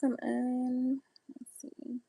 كمان. Let's see.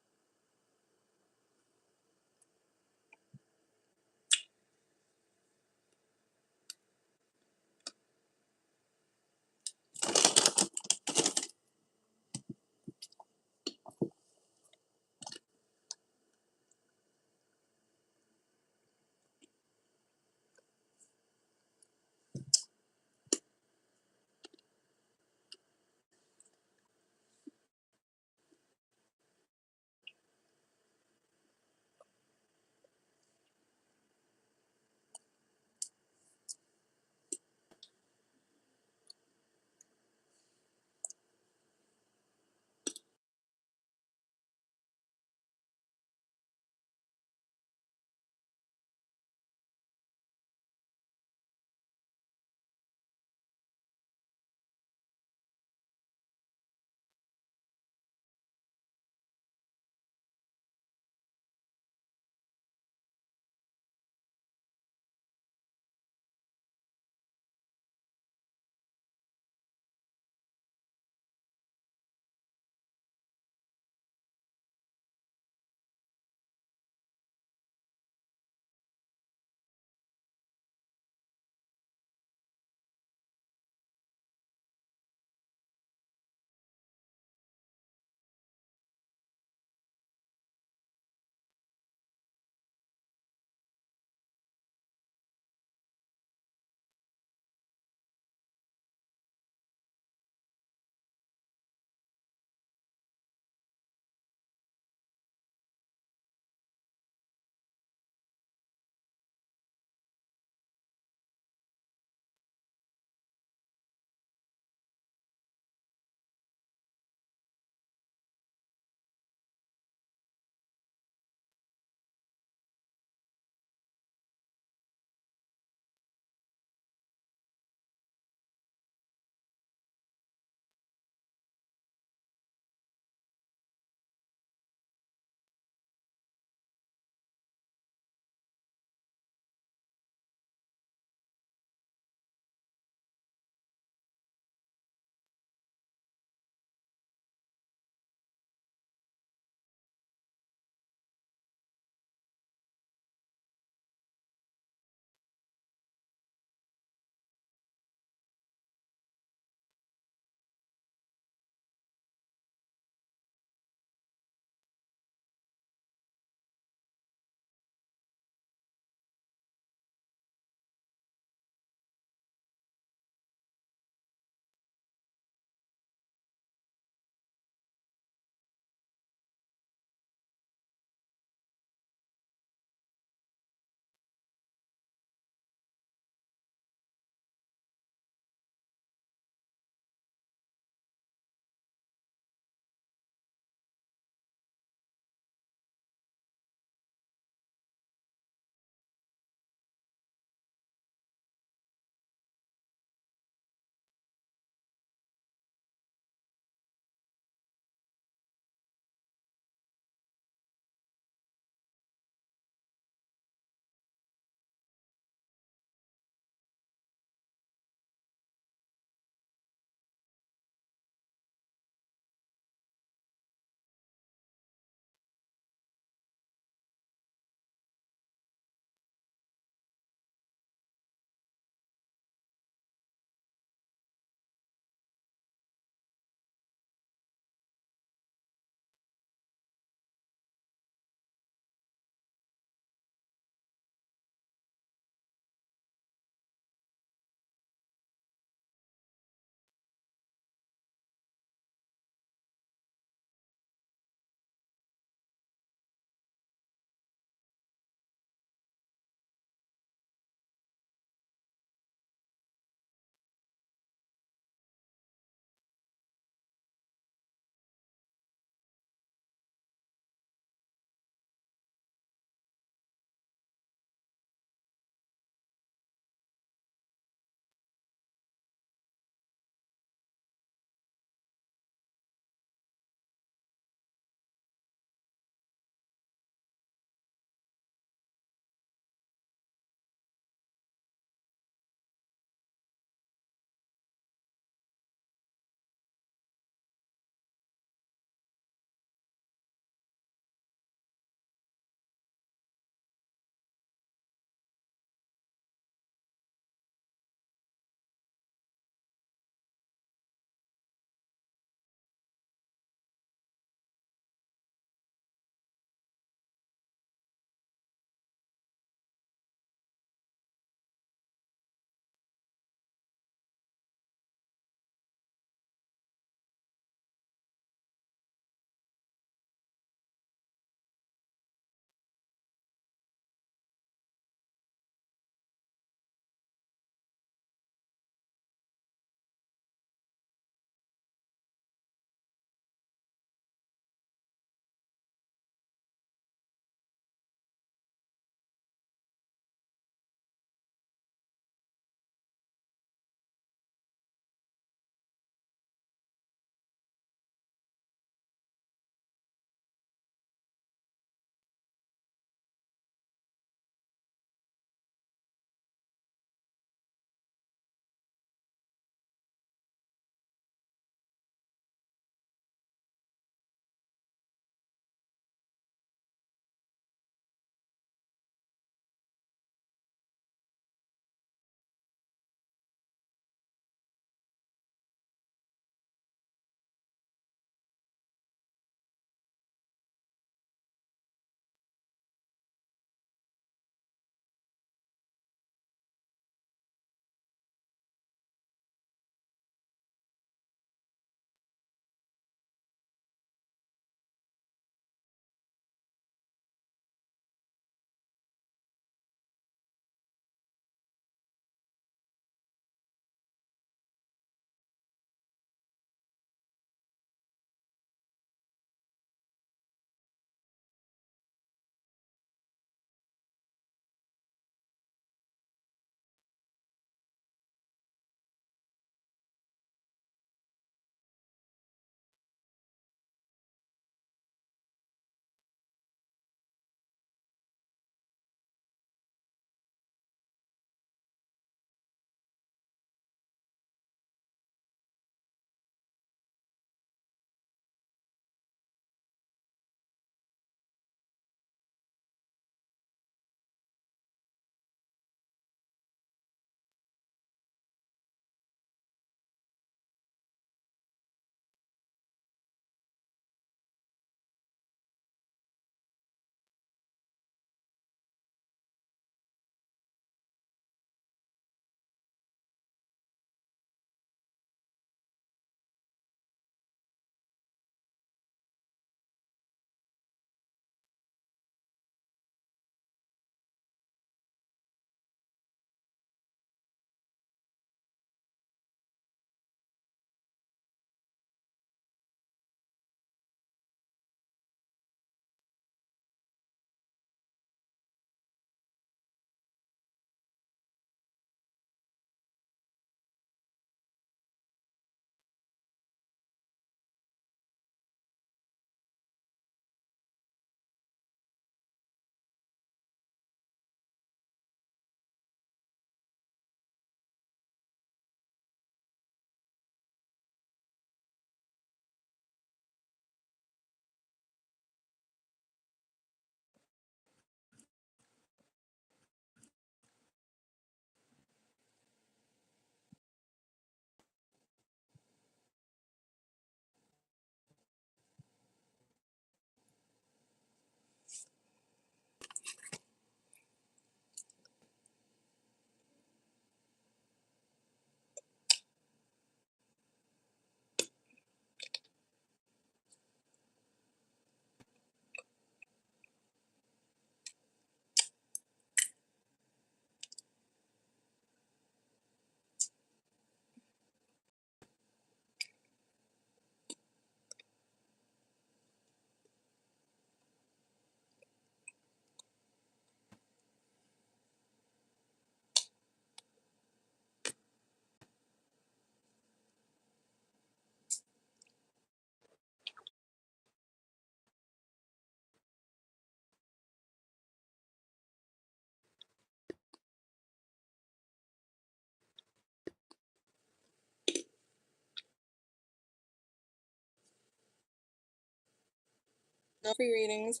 No free readings.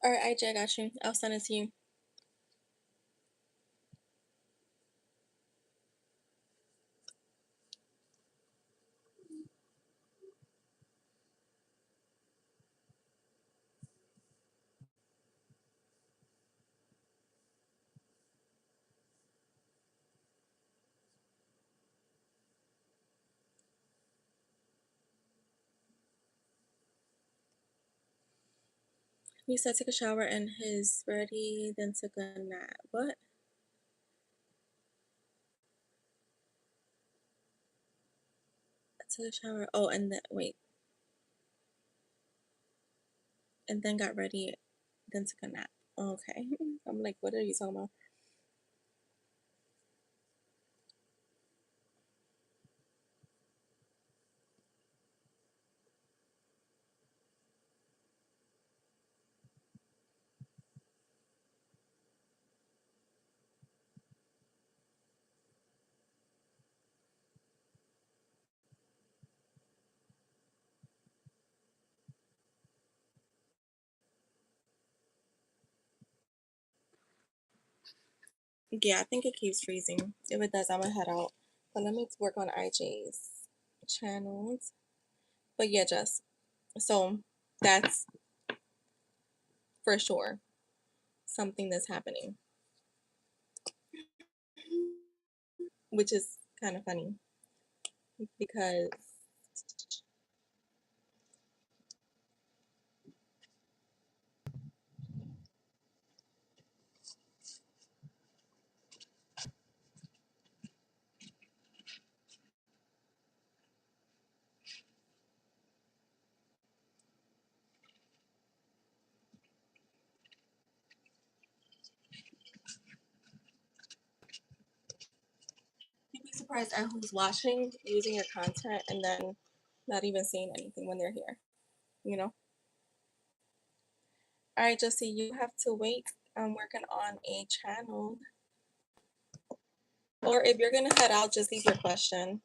All right, IG, I got you. I'll send it to you. He said took a shower and his ready, then took a nap. What? I took a shower. Oh, and then wait, and then got ready, then took a nap. Okay. I'm like, what are you talking about? Yeah, I think it keeps freezing. If it does, I'm gonna head out. But let me work on IJ's channels. But yeah, Jess. So that's for sure. something that's happening, which is kind of funny because you'd be surprised at who's watching, using your content, and then not even saying anything when they're here, you know? All right, Jesse, you have to wait. I'm working on a channel. Or if you're going to head out, just leave your question.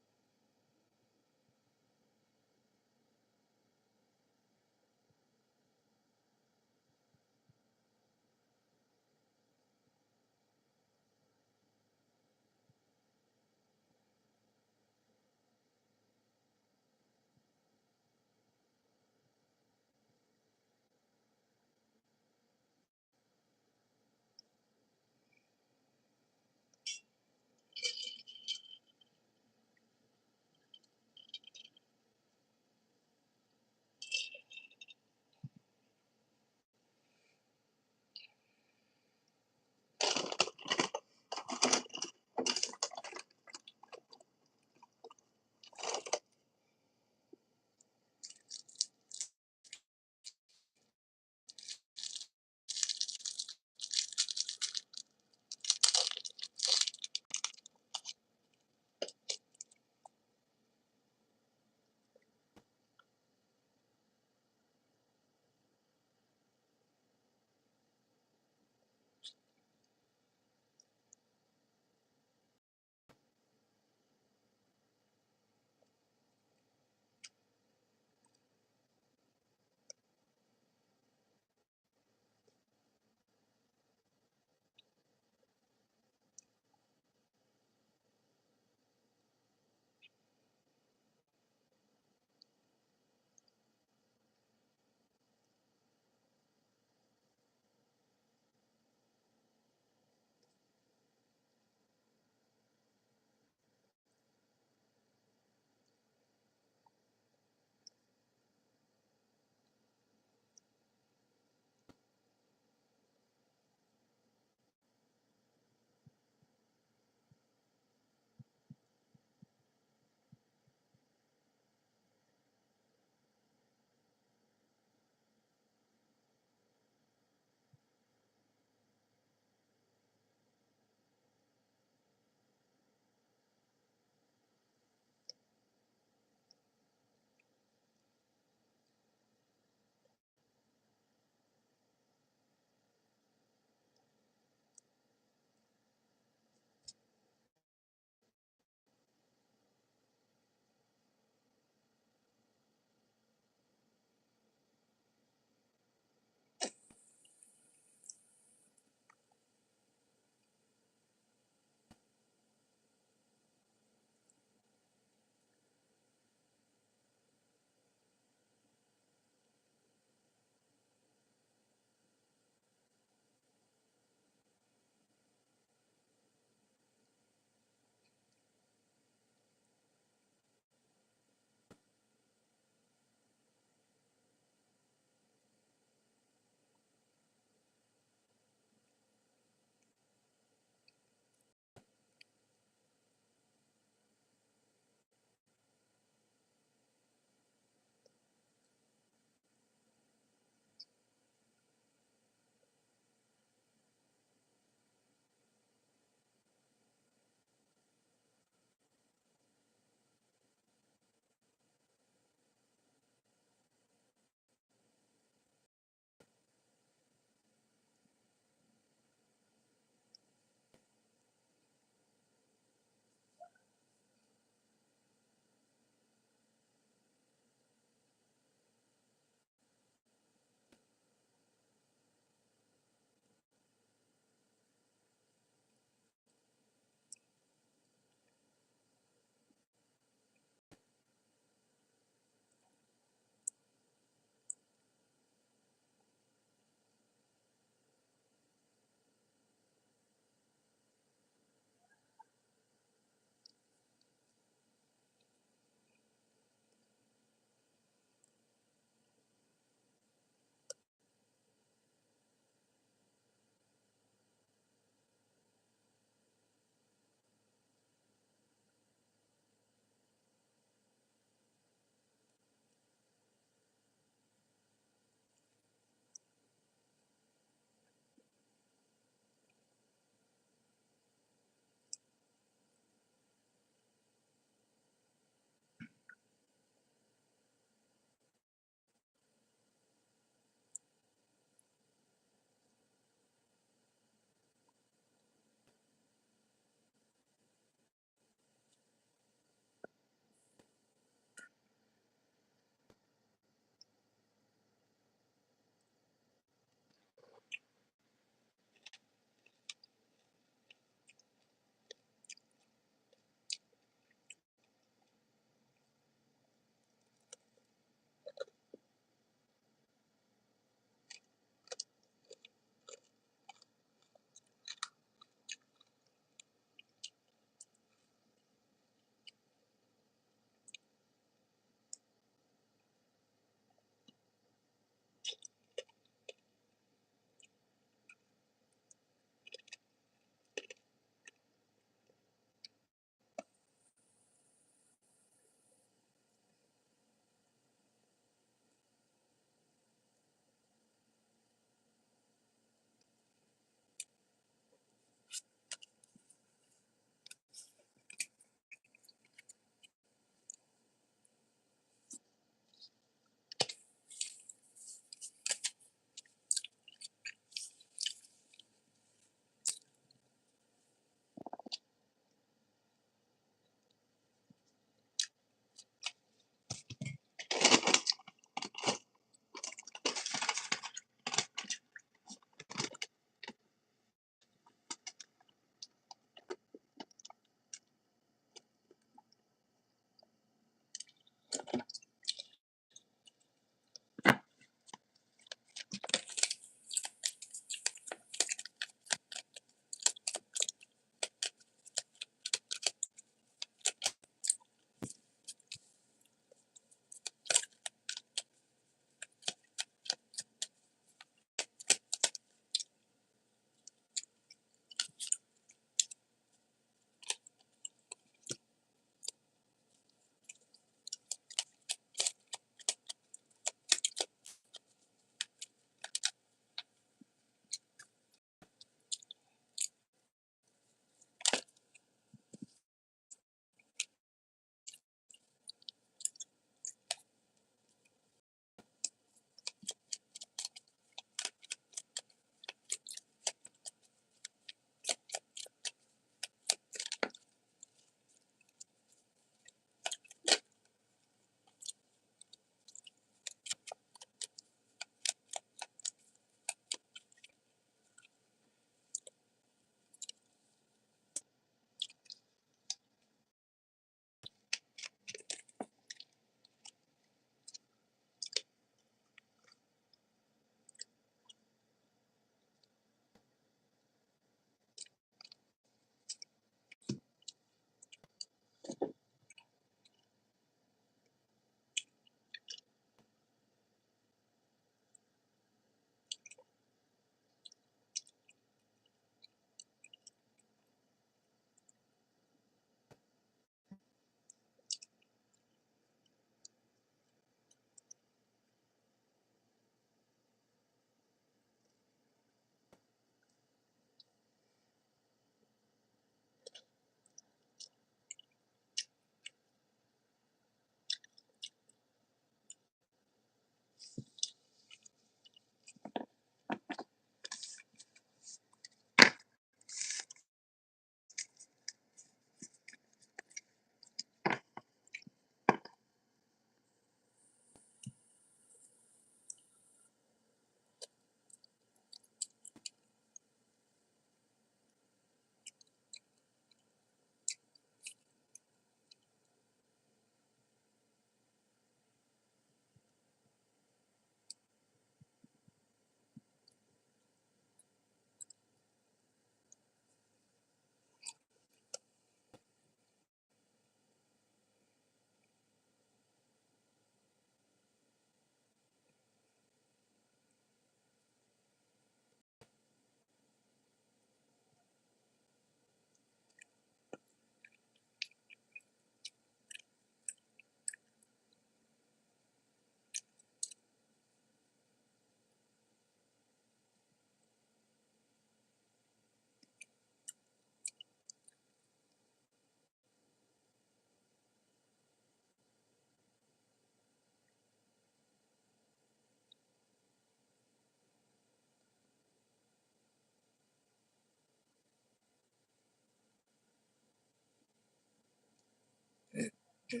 All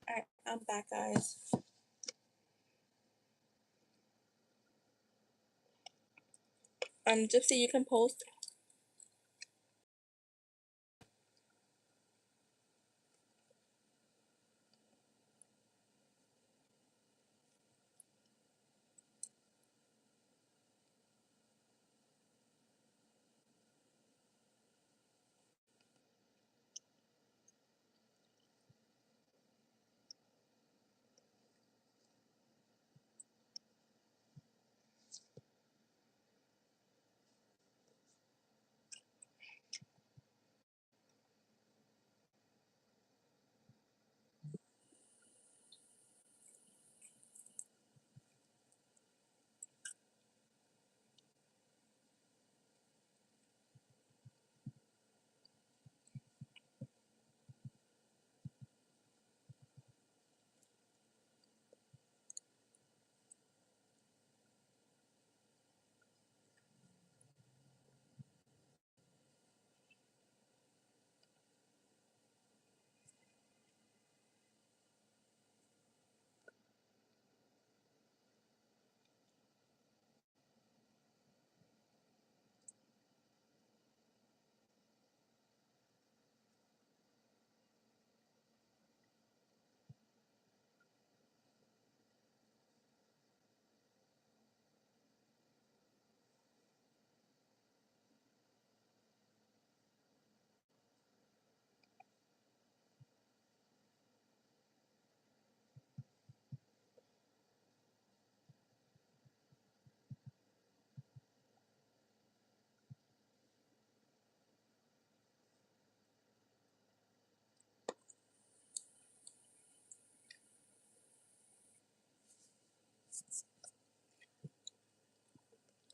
right, I'm back, guys. Gypsy, you can post.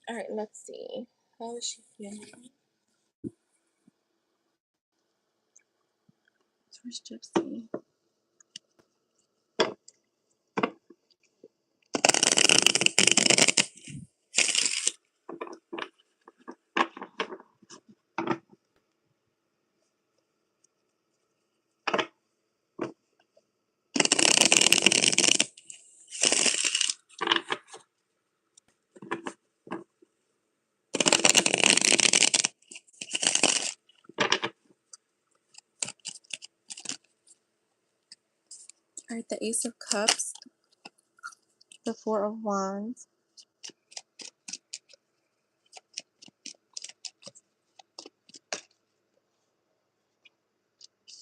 All right, let's see. How is she feeling? Where's Gypsy? All right, the Ace of Cups, the Four of Wands,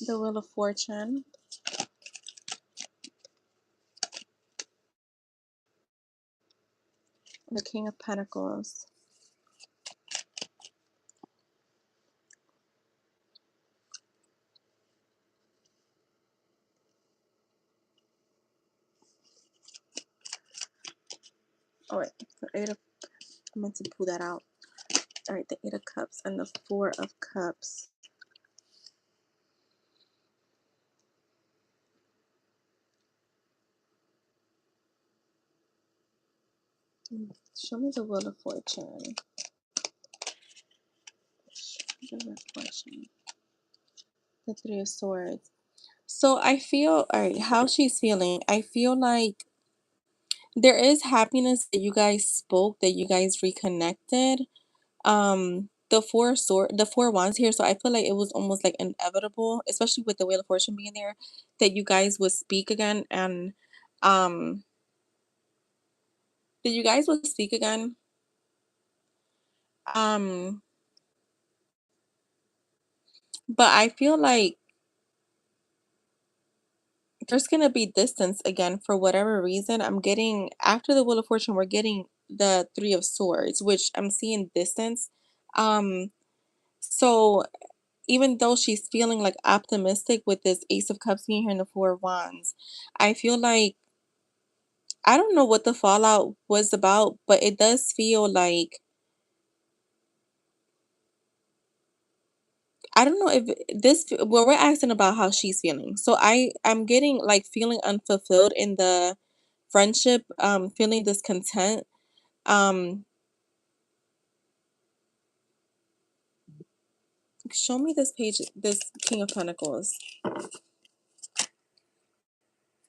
the Wheel of Fortune, the King of Pentacles. Oh wait, the Eight of, I meant to pull that out. All right, the Eight of Cups and the Four of Cups. Show me the Wheel of Fortune. The Wheel of Fortune. The Three of Swords. So I feel, all right, how she's feeling. I feel like there is happiness that you guys spoke, that you guys reconnected. The Four Wands here, so I feel like it was almost like inevitable, especially with the Wheel of Fortune being there, that you guys would speak again, and um that you guys would speak again. Um, but I feel like there's gonna be distance again for whatever reason. I'm getting, after the Wheel of Fortune, we're getting the Three of Swords, which I'm seeing distance. Um, so even though she's feeling like optimistic with this Ace of Cups being here in the Four of Wands, I feel like, I don't know what the fallout was about, but it does feel like, I don't know if this, well, we're asking about how she's feeling. So I'm getting like feeling unfulfilled in the friendship, feeling discontent. Um, Show me this page, this King of Pentacles,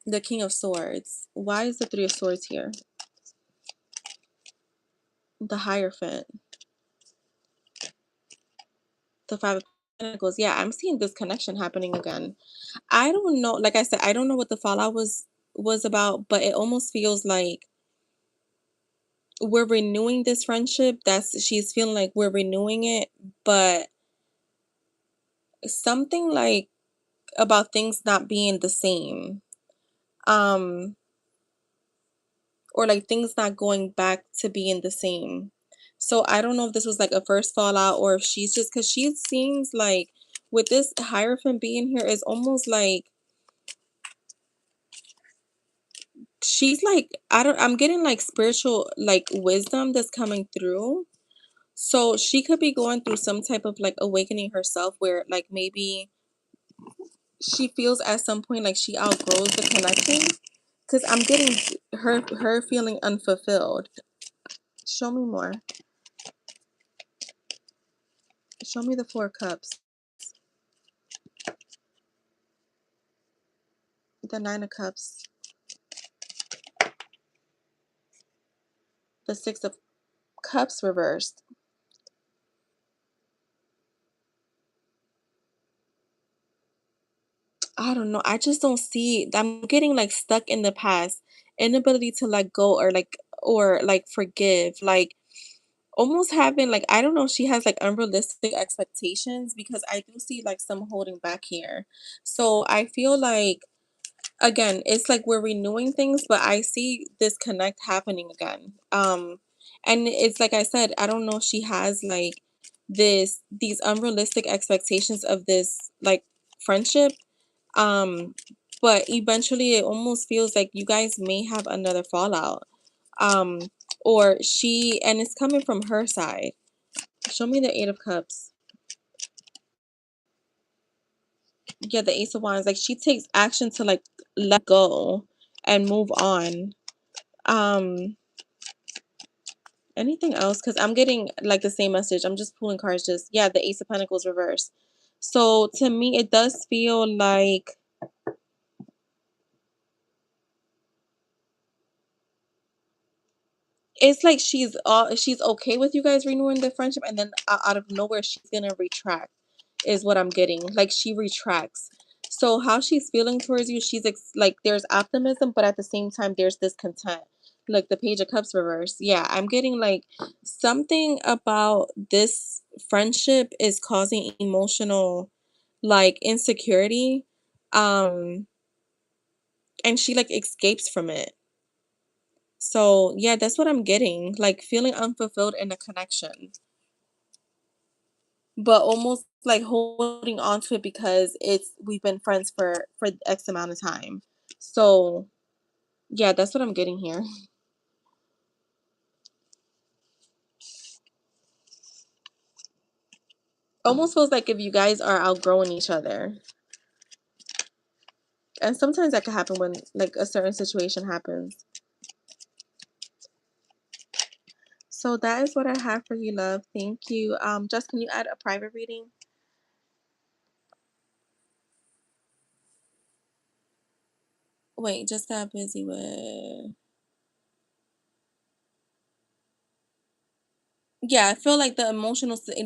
the King of Swords. Why is the Three of Swords here? The Hierophant, the Five of Pentacles. Yeah, I'm seeing this connection happening again. I don't know. Like I said, I don't know what the fallout was about, but it almost feels like we're renewing this friendship. That's she's feeling like we're renewing it, but something like about things not being the same. Um, or like things not going back to being the same. So I don't know if this was like a first fallout or if she's just because she seems like with this Hierophant being here is almost like she's like I'm getting like spiritual like wisdom that's coming through. So she could be going through some type of like awakening herself where like maybe she feels at some point like she outgrows the connection because I'm getting her feeling unfulfilled. Show me more. Show me the Four of Cups, the Nine of Cups, the Six of Cups reversed. I don't know. I just don't see. I'm getting like stuck in the past, inability to let go or like forgive, like almost having like I don't know. She has like unrealistic expectations because I do see like some holding back here. So I feel like again, it's like we're renewing things, but I see this connect happening again. And it's like I said, I don't know if she has like these unrealistic expectations of this like friendship. Um, but eventually it almost feels like you guys may have another fallout. Um, or she and it's coming from her side. Show me the Eight of Cups. Yeah, the Ace of Wands. Like she takes action to like let go and move on. Um, anything else? Because I'm getting like the same message. I'm just pulling cards. Just yeah, the Ace of Pentacles reverse. So to me, it does feel like it's like she's okay with you guys renewing the friendship, and then out of nowhere she's gonna retract. Is what I'm getting. Like she retracts. So how she's feeling towards you, like there's optimism, but at the same time there's discontent. Like the Page of Cups reverse. Yeah, I'm getting like something about this friendship is causing emotional like insecurity. Um, and she like escapes from it. So yeah, that's what I'm getting. Like feeling unfulfilled in a connection, but almost like holding on to it because we've been friends for X amount of time. So yeah, that's what I'm getting here. Almost feels like if you guys are outgrowing each other. And sometimes that could happen when like a certain situation happens. So that is what I have for you, love. Thank you. Just can you add a private reading? Wait, just got busy with yeah, I feel like the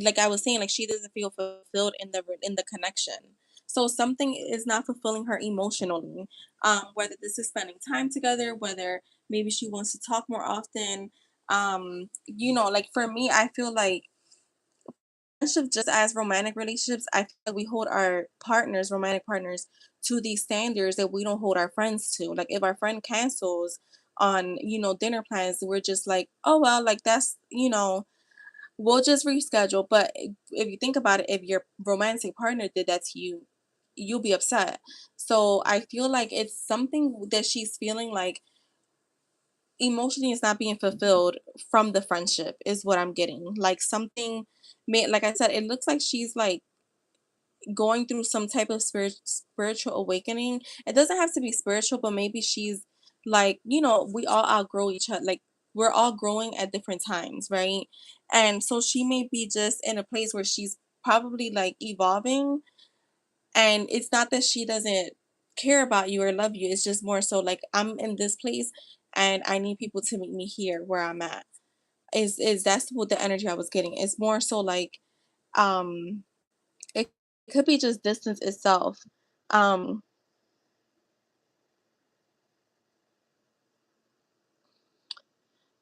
like I was saying, like she doesn't feel fulfilled in the connection. So something is not fulfilling her emotionally. Whether this is spending time together, whether maybe she wants to talk more often. Like for me, I feel like friendship just as romantic relationships, I feel like we hold our partners, romantic partners, to these standards that we don't hold our friends to. Like if our friend cancels on, dinner plans, we're just like, oh well, like that's, we'll just reschedule. But if you think about it, if your romantic partner did that to you, you'll be upset. So I feel like it's something that she's feeling like emotionally is not being fulfilled from the friendship is what I'm getting. Like something may like I said, it looks like she's like going through some type of spiritual awakening. It doesn't have to be spiritual, but maybe she's like, we all outgrow each other. Like we're all growing at different times, right? And so she may be just in a place where she's probably like evolving. And it's not that she doesn't care about you or love you. It's just more so like I'm in this place and I need people to meet me here where I'm at. Is that's what the energy I was getting. It's more so like um it could be just distance itself. Um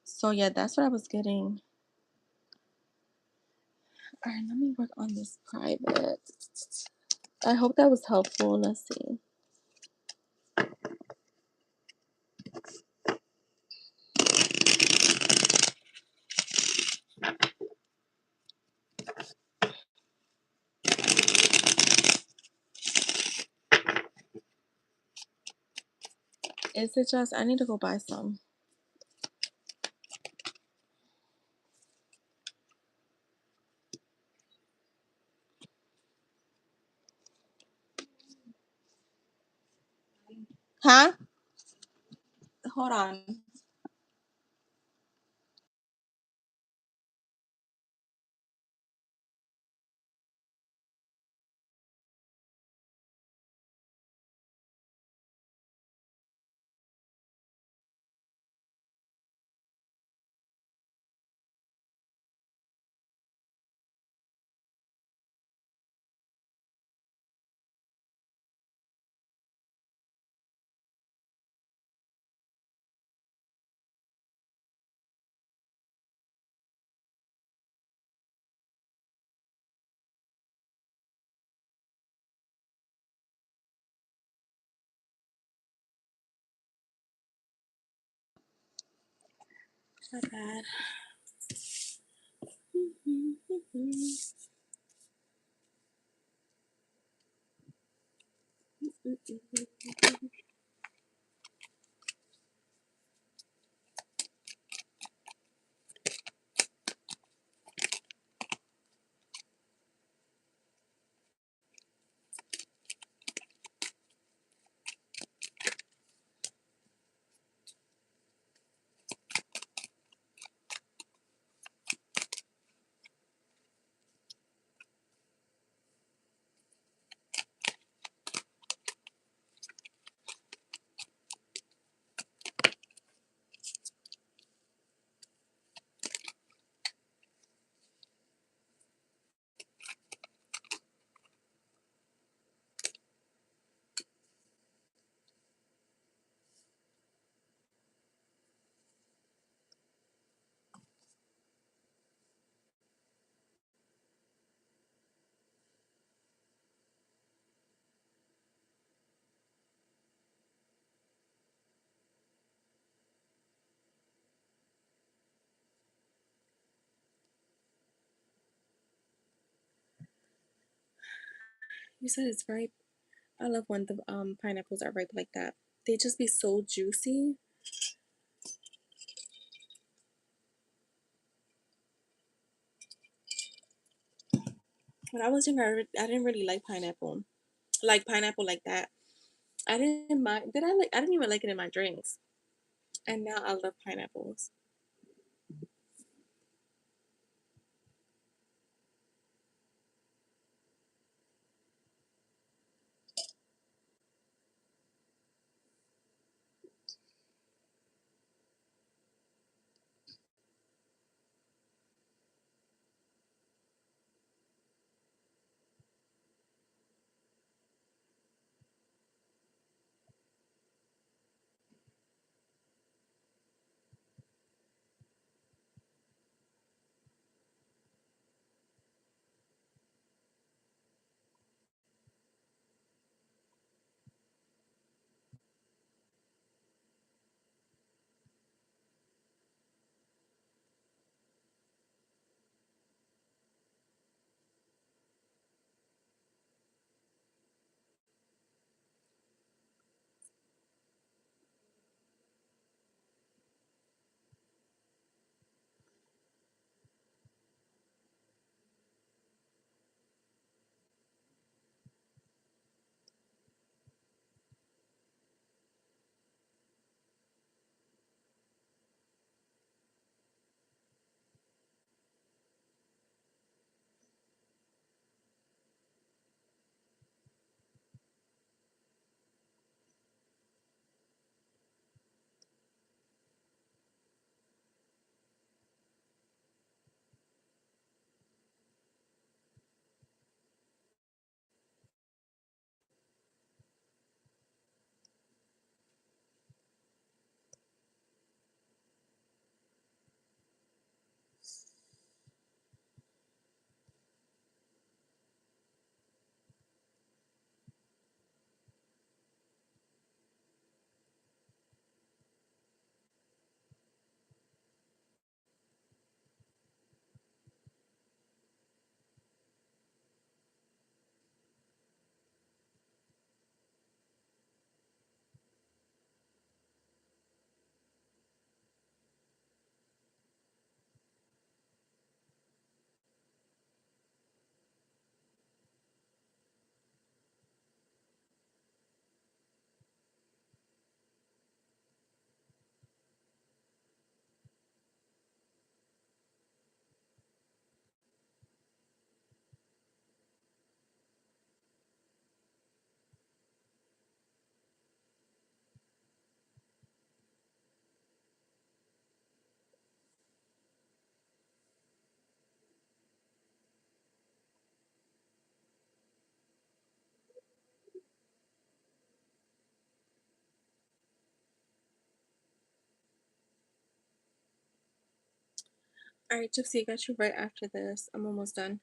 so yeah, that's what I was getting. All right, let me work on this private. I hope that was helpful. Let's see. Is it just I need to go buy some? Huh? Hold on. My bad. You said it's ripe. I love when the pineapples are ripe like that. They just be so juicy. When I was younger, I didn't really like pineapple. Like pineapple like that. I didn't mind. Did I like? I didn't even like it in my drinks. And now I love pineapples. All right, Gypsy, I got you right after this. I'm almost done.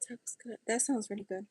That was good. That sounds really good.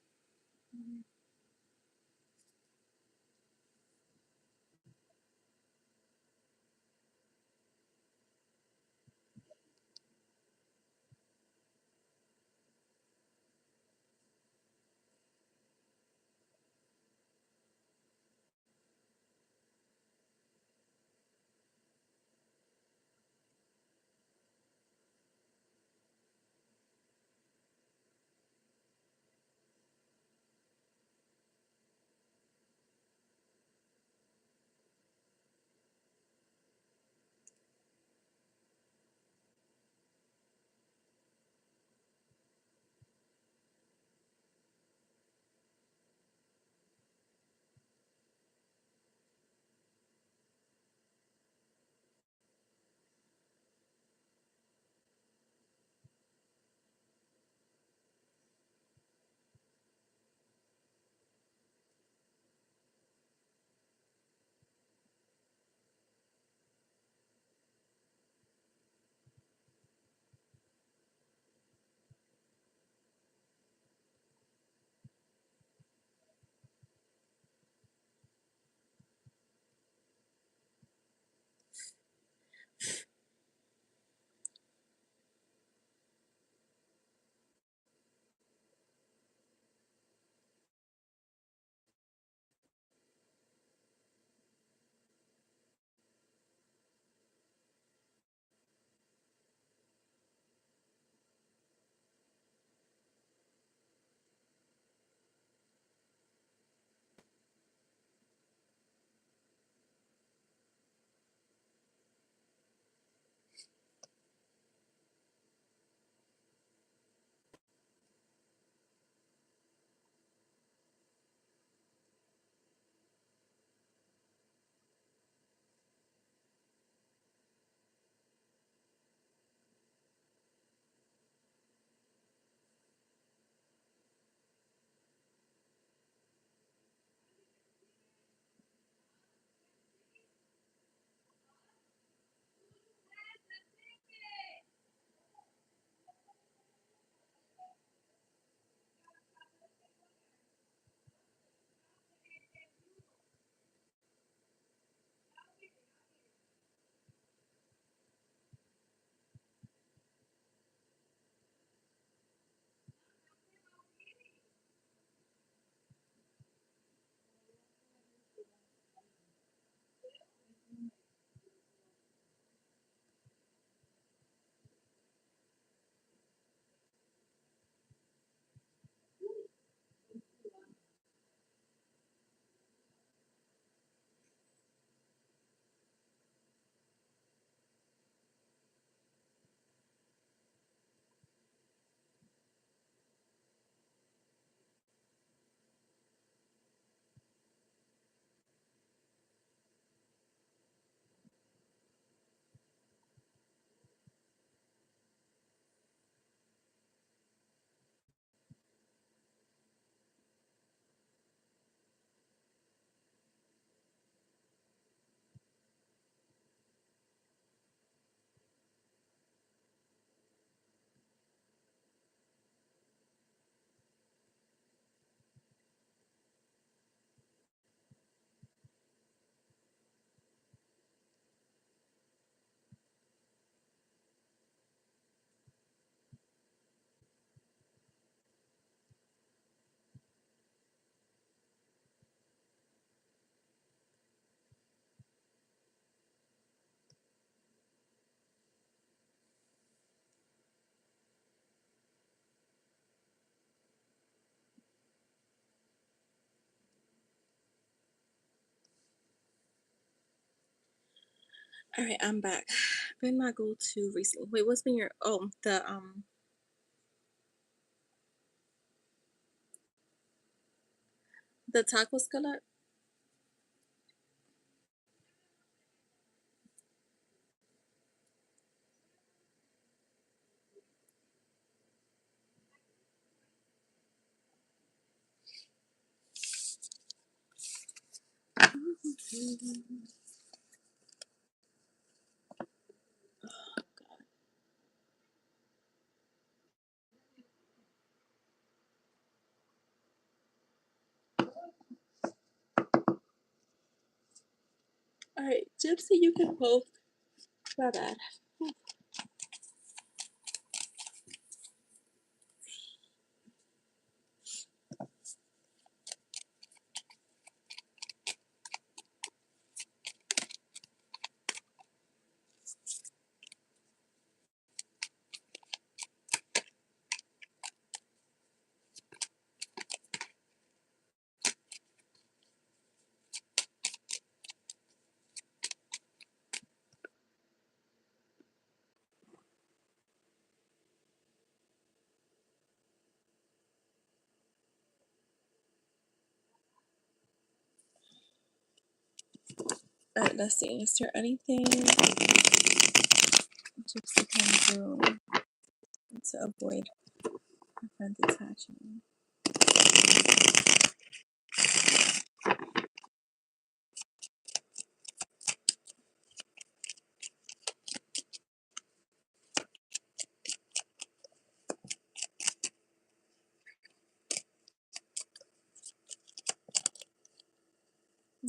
All right, I'm back. Been my go-to recently. Wait, what's been your the taco skillet? All right, Gypsy, you can post. My bad. All right, let's see. Is there anything Gypsy can do to avoid friend attachment?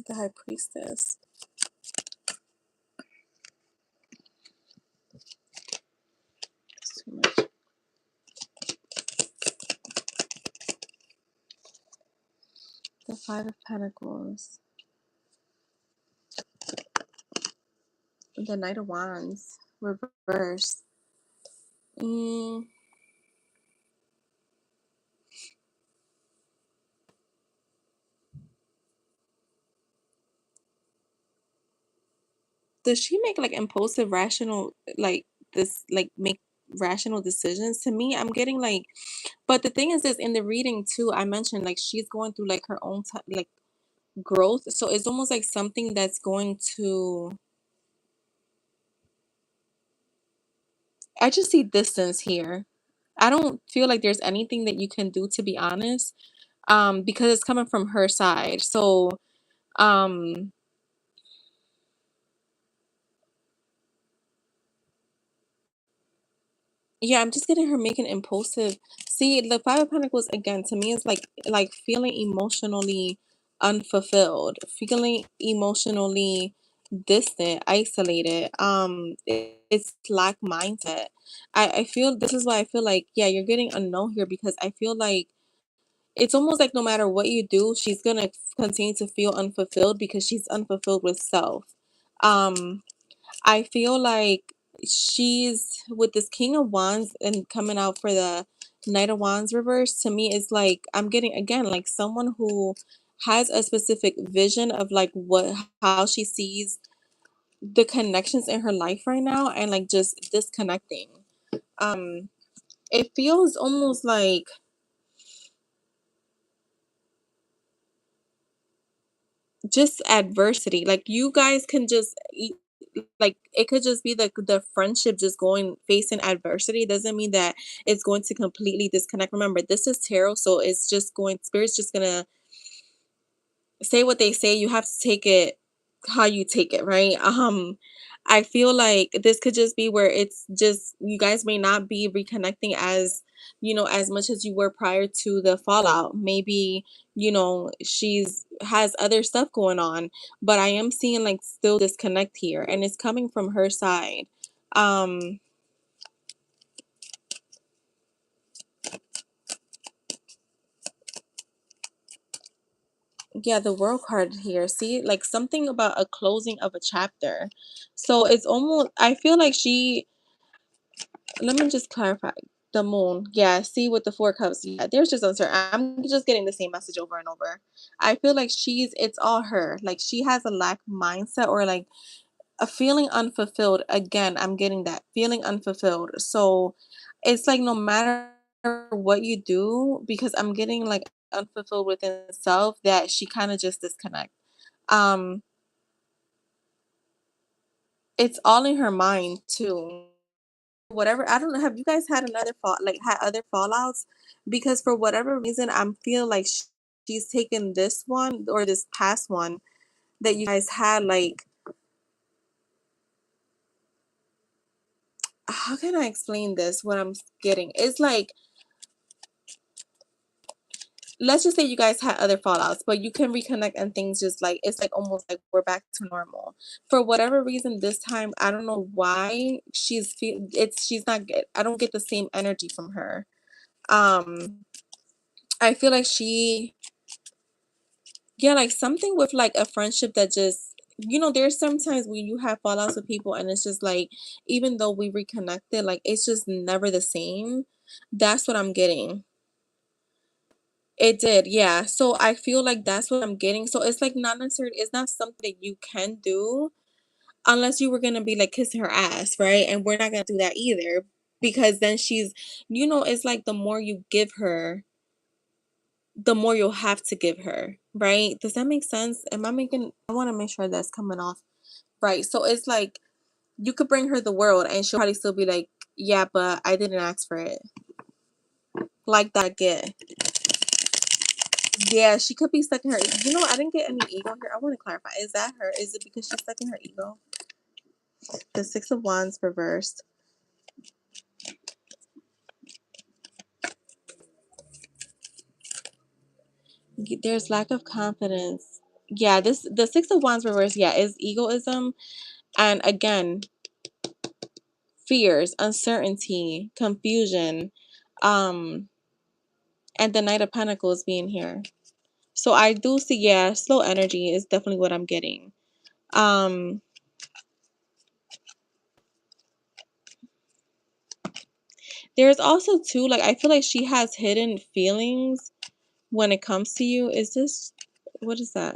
The High Priestess. It's too much. The Five of Pentacles. The Knight of Wands. Reverse. Mm, does she make like impulsive, rational, like this, like make rational decisions? To me, I'm getting like, but the thing is this in the reading too, I mentioned like she's going through like her own like growth. So it's almost like something that's going to, I just see distance here. I don't feel like there's anything that you can do, to be honest, because it's coming from her side. So, um, yeah, I'm just getting her making impulsive. See, the Five of Pentacles again to me is like feeling emotionally unfulfilled, feeling emotionally distant, isolated. It's lack mindset. I feel this is why I feel like yeah, you're getting a no here because I feel like it's almost like no matter what you do, she's gonna continue to feel unfulfilled because she's unfulfilled with self. Um, I feel like she's with this King of Wands and coming out for the Knight of Wands reverse. To me, is like I'm getting again like someone who has a specific vision of like what how she sees the connections in her life right now and like just disconnecting. Um, it feels almost like just adversity. Like you guys can just like it could just be the friendship just going facing adversity. It doesn't mean that it's going to completely disconnect. Remember, this is tarot, so it's just going spirit's just gonna say what they say. You have to take it how you take it, right? I feel like this could just be where it's just you guys may not be reconnecting as as much as you were prior to the fallout. Maybe she's has other stuff going on, but I am seeing like still disconnect here and it's coming from her side. um yeah, the world card here, see, like something about a closing of a chapter. So it's almost I feel like she let me just clarify. The moon. Yeah, see with the four cups. Yeah, there's just uncertain. I'm just getting the same message over and over. I feel like it's all her. Like she has a lack mindset or like a feeling unfulfilled. Again, I'm getting that feeling unfulfilled. So it's like no matter what you do, because I'm getting like unfulfilled within itself, that she kind of just disconnect. Um, it's all in her mind too. Whatever, I don't know. Have you guys had another fall like had other fallouts? Because for whatever reason, I'm feel like she's taken this one or this past one that you guys had like, how can I explain this? What I'm getting, it's like, let's just say you guys had other fallouts, but you can reconnect and things just like, it's like almost like we're back to normal. For whatever reason, this time I don't know why she's not get I don't get the same energy from her. Um, I feel like yeah, like something with like a friendship that just, there's sometimes when you have fallouts with people and it's just like, even though we reconnected, like it's just never the same. That's what I'm getting. It did, yeah. So I feel like that's what I'm getting. So it's like not necessarily, it's not something that you can do unless you were gonna be like kissing her ass, right? And we're not gonna do that either because then it's like the more you give her, the more you'll have to give her, right? Does that make sense? Am I making, I want to make sure that's coming off right. So it's like you could bring her the world and she'll probably still be like, yeah, but I didn't ask for it. Like that get. Yeah, she could be stuck in her. I didn't get any ego here. I want to clarify. Is that her? Is it because she's stuck in her ego? The Six of Wands reversed. There's lack of confidence. Yeah, the Six of Wands reversed, yeah, is egoism. And again, fears, uncertainty, confusion, um, and the Knight of Pentacles being here. So I do see, yeah, slow energy is definitely what I'm getting. Um, there's also too, like I feel like she has hidden feelings when it comes to you. Is this, what is that?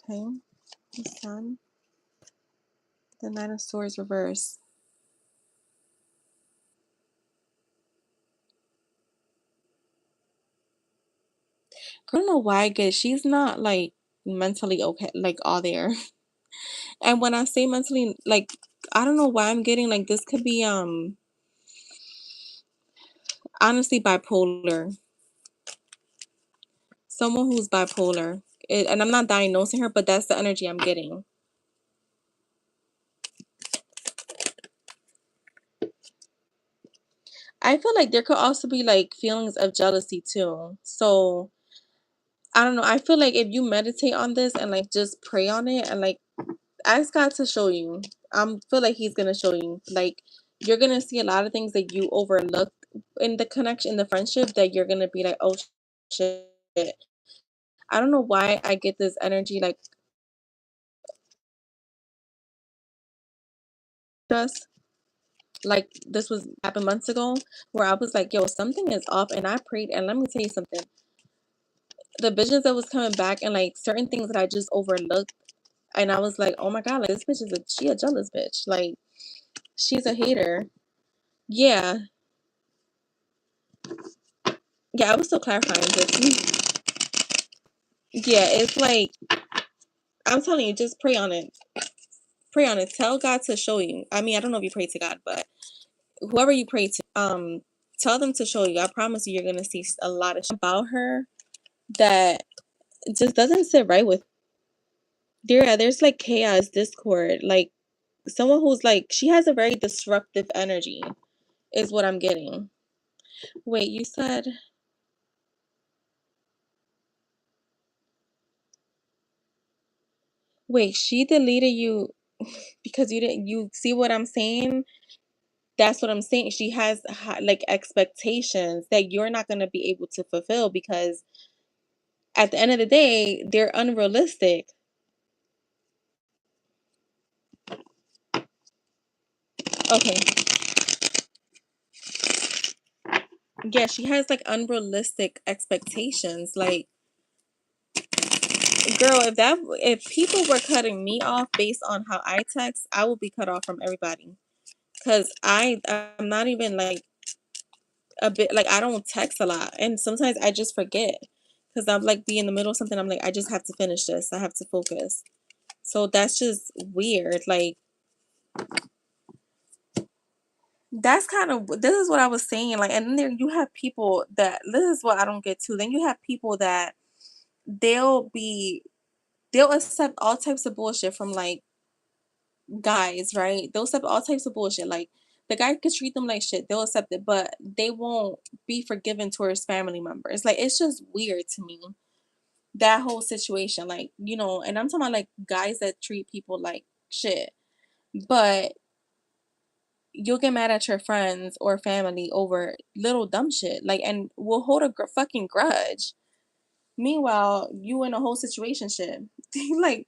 Okay, the Sun, the Nine of Swords reverse. I don't know why I get she's not like mentally okay, like all there. And when I say mentally, like I don't know why I'm getting like this could be honestly bipolar. Someone who's bipolar. And I'm not diagnosing her, but that's the energy I'm getting. I feel like there could also be like feelings of jealousy too. So I don't know. I feel like if you meditate on this and like just pray on it and like ask God to show you. Feel like He's gonna show you. Like you're gonna see a lot of things that you overlooked in the connection, in the friendship, that you're gonna be like, oh shit. I don't know why I get this energy like just like this was happened months ago where I was like, yo, something is off, and I prayed, and let me tell you something. The visions that was coming back and like certain things that I just overlooked, and I was like, oh my god, like this bitch is she a jealous bitch. Like she's a hater. Yeah. Yeah, I was still clarifying this. Yeah, it's like I'm telling you, just pray on it. Pray on it. Tell God to show you. I mean, I don't know if you pray to God, but whoever you pray to, tell them to show you. I promise you, you're gonna see a lot of shit about her that just doesn't sit right with. There's like chaos, discord, like someone who's like she has a very disruptive energy, is what I'm getting. Wait, you said wait, she deleted you because you didn't. You see what I'm saying? That's what I'm saying. She has like expectations that you're not going to be able to fulfill because at the end of the day, they're unrealistic. Okay. Yeah, she has like unrealistic expectations. Like, girl, if people were cutting me off based on how I text, I would be cut off from everybody. Cause I'm not even like a bit like I don't text a lot, and sometimes I just forget. Cause I'm like be in the middle of something. I'm like I just have to finish this. I have to focus. So that's just weird. Like that's kind of this is what I was saying. Like, and then there you have people that this is what I don't get too. Then you have people that they'll be they'll accept all types of bullshit from like guys, right? They'll accept all types of bullshit. Like the guy could treat them like shit. They'll accept it, but they won't be forgiven towards family members. Like it's just weird to me. That whole situation. Like, and I'm talking about like guys that treat people like shit. But you'll get mad at your friends or family over little dumb shit. Like and will hold a fucking grudge. Meanwhile, you in a whole situation shit. Like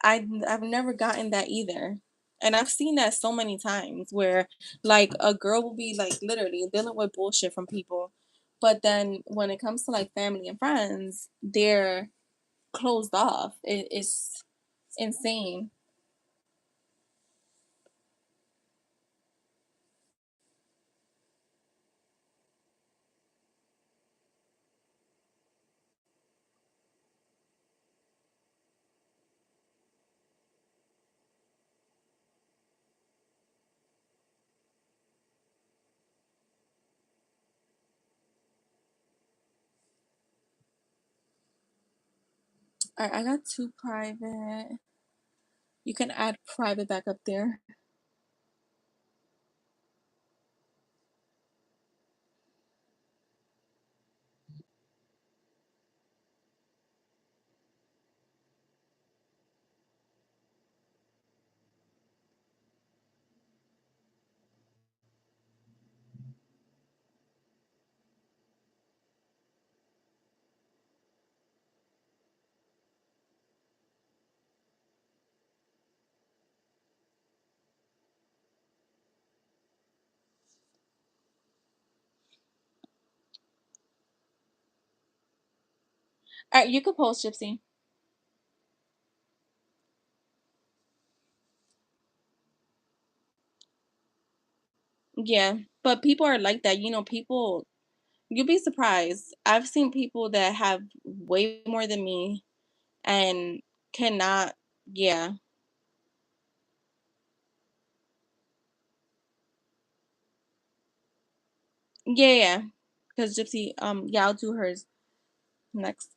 I've never gotten that either. And I've seen that so many times where like a girl will be like literally dealing with bullshit from people. But then when it comes to like family and friends, they're closed off. It's insane. All right, I got two private. You can add private back up there. All right, you can post Gypsy. Yeah, but people are like that. People, you'd be surprised. I've seen people that have way more than me and cannot, yeah. Yeah, yeah. Because Gypsy, yeah, I'll do hers next.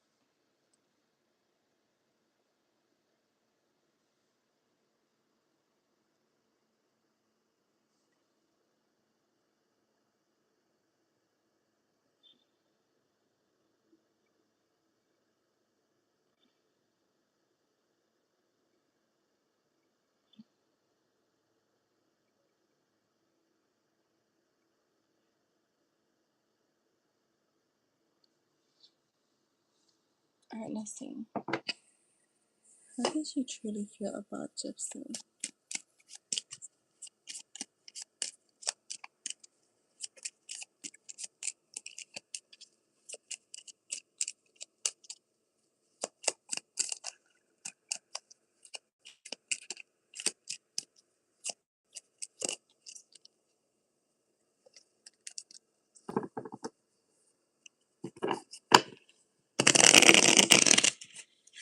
All right, let's see. How does she truly feel about Gypsy?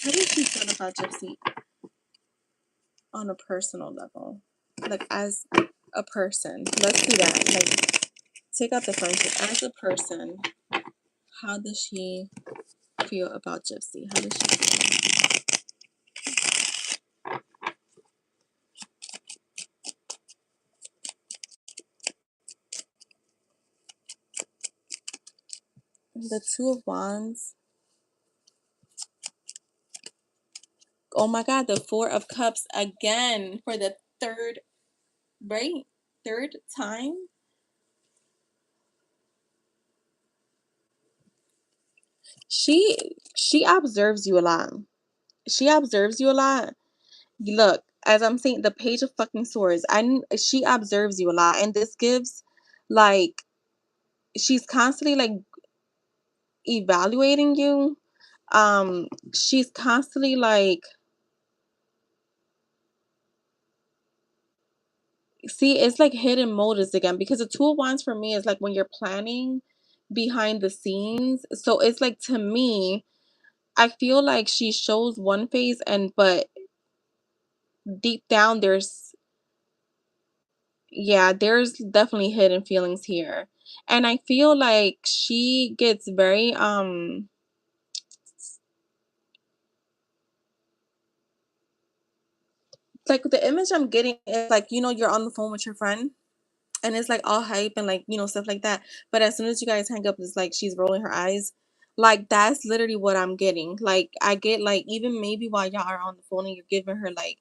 How does she feel about Gypsy on a personal level? Like as a person. Let's do that. Like take out the friendship. As a person, how does she feel about Gypsy? How does she feel? The Two of Wands. Oh my God, the Four of Cups again for the third, right? Third time. She she observes you a lot. She observes you a lot. Look, as I'm saying, the Page of fucking swords. She observes you a lot, and this gives like she's constantly like evaluating you. She's constantly like, see, it's like hidden motives again because the Two of Wands for me is like when you're planning behind the scenes. So it's like to me, I feel like she shows one face and but deep down there's, yeah, there's definitely hidden feelings here. And I feel like she gets very like the image I'm getting is like, you're on the phone with your friend and it's like all hype and like, stuff like that. But as soon as you guys hang up, it's like she's rolling her eyes. Like that's literally what I'm getting. Like I get like even maybe while y'all are on the phone and you're giving her like,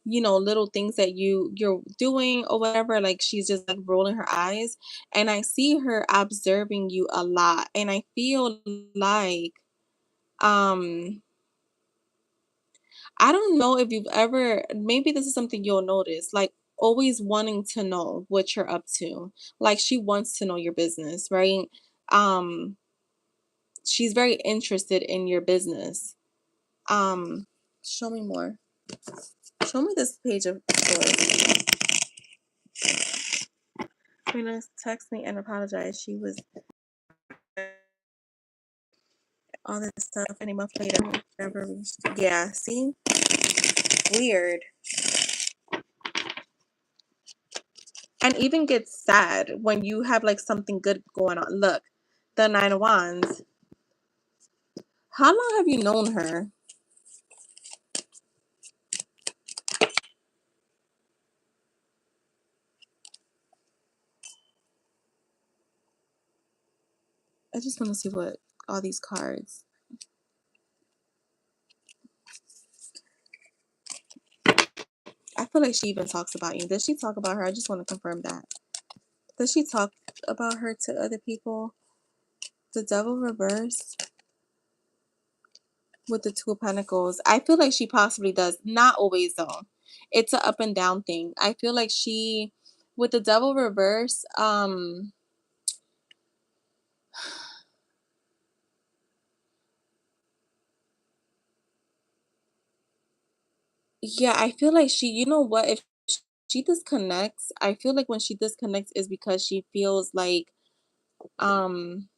little things that you're doing or whatever, like she's just like rolling her eyes. And I see her observing you a lot. And I feel like um I don't know if you've ever, maybe this is something you'll notice, like always wanting to know what you're up to. Like she wants to know your business, right? Um, she's very interested in your business. Um, show me more. Show me this Page of Swords. Trina text me and apologize. She was all this stuff any month later. Never reached. Yeah, see? Weird. And even gets sad when you have like something good going on. Look, the Nine of Wands. How long have you known her? I just want to see what all these cards. I feel like she even talks about you. Does she talk about her? I just want to confirm that. Does she talk about her to other people? The Devil reversed with the Two of Pentacles. I feel like she possibly does. Not always though. It's an up and down thing. I feel like she, with the Devil reverse, yeah, I feel like she, you know what, if she disconnects, I feel like when she disconnects is because she feels like, um,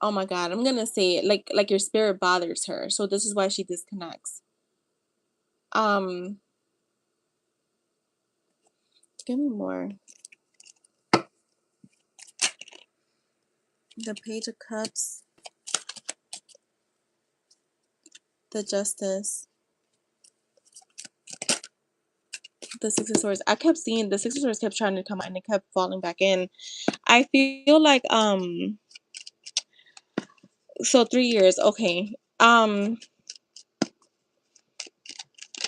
oh my God, I'm gonna say it like your spirit bothers her. So this is why she disconnects. Um, give me more. The Page of Cups, the Justice, the Six of Swords. I kept seeing the Six of Swords kept trying to come out and it kept falling back in. I feel like so 3 years, okay.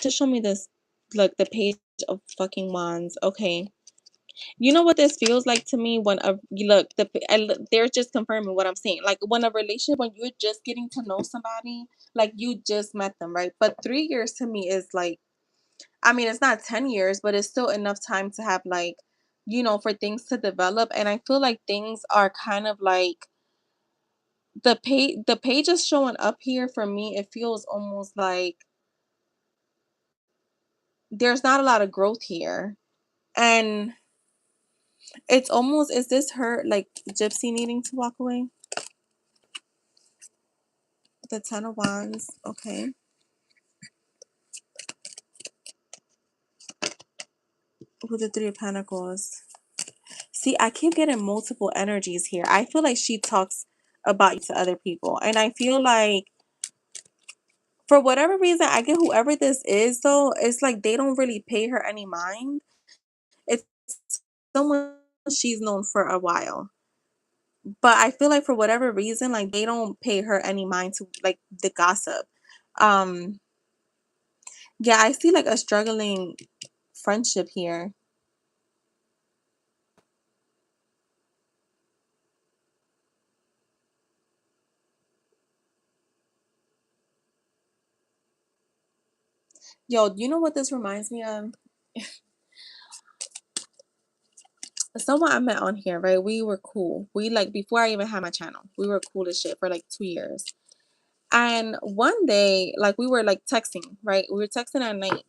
Just show me this. Look, the Page of fucking Wands. Okay. You know what this feels like to me when a you look they're just confirming what I'm saying. Like when a relationship, when you're just getting to know somebody, like you just met them, right? But 3 years to me is like, I mean, it's not 10 years, but it's still enough time to have like, for things to develop. And I feel like things are kind of like the page is showing up here for me. It feels almost like there's not a lot of growth here, and it's almost, is this her like gypsy needing to walk away? The Ten of Wands, okay. With the Three of Pentacles. See, I keep getting multiple energies here. I feel like she talks about you to other people. And I feel like for whatever reason, I get whoever this is though, it's like they don't really pay her any mind. It's someone she's known for a while. But I feel like for whatever reason, like they don't pay her any mind to like the gossip. Um, yeah, I see like a struggling friendship here. Yo, you know what this reminds me of? Someone I met on here, right? We were cool. We like before I even had my channel, we were cool as shit for like 2 years. And one day, like we were like texting, right? We were texting at night.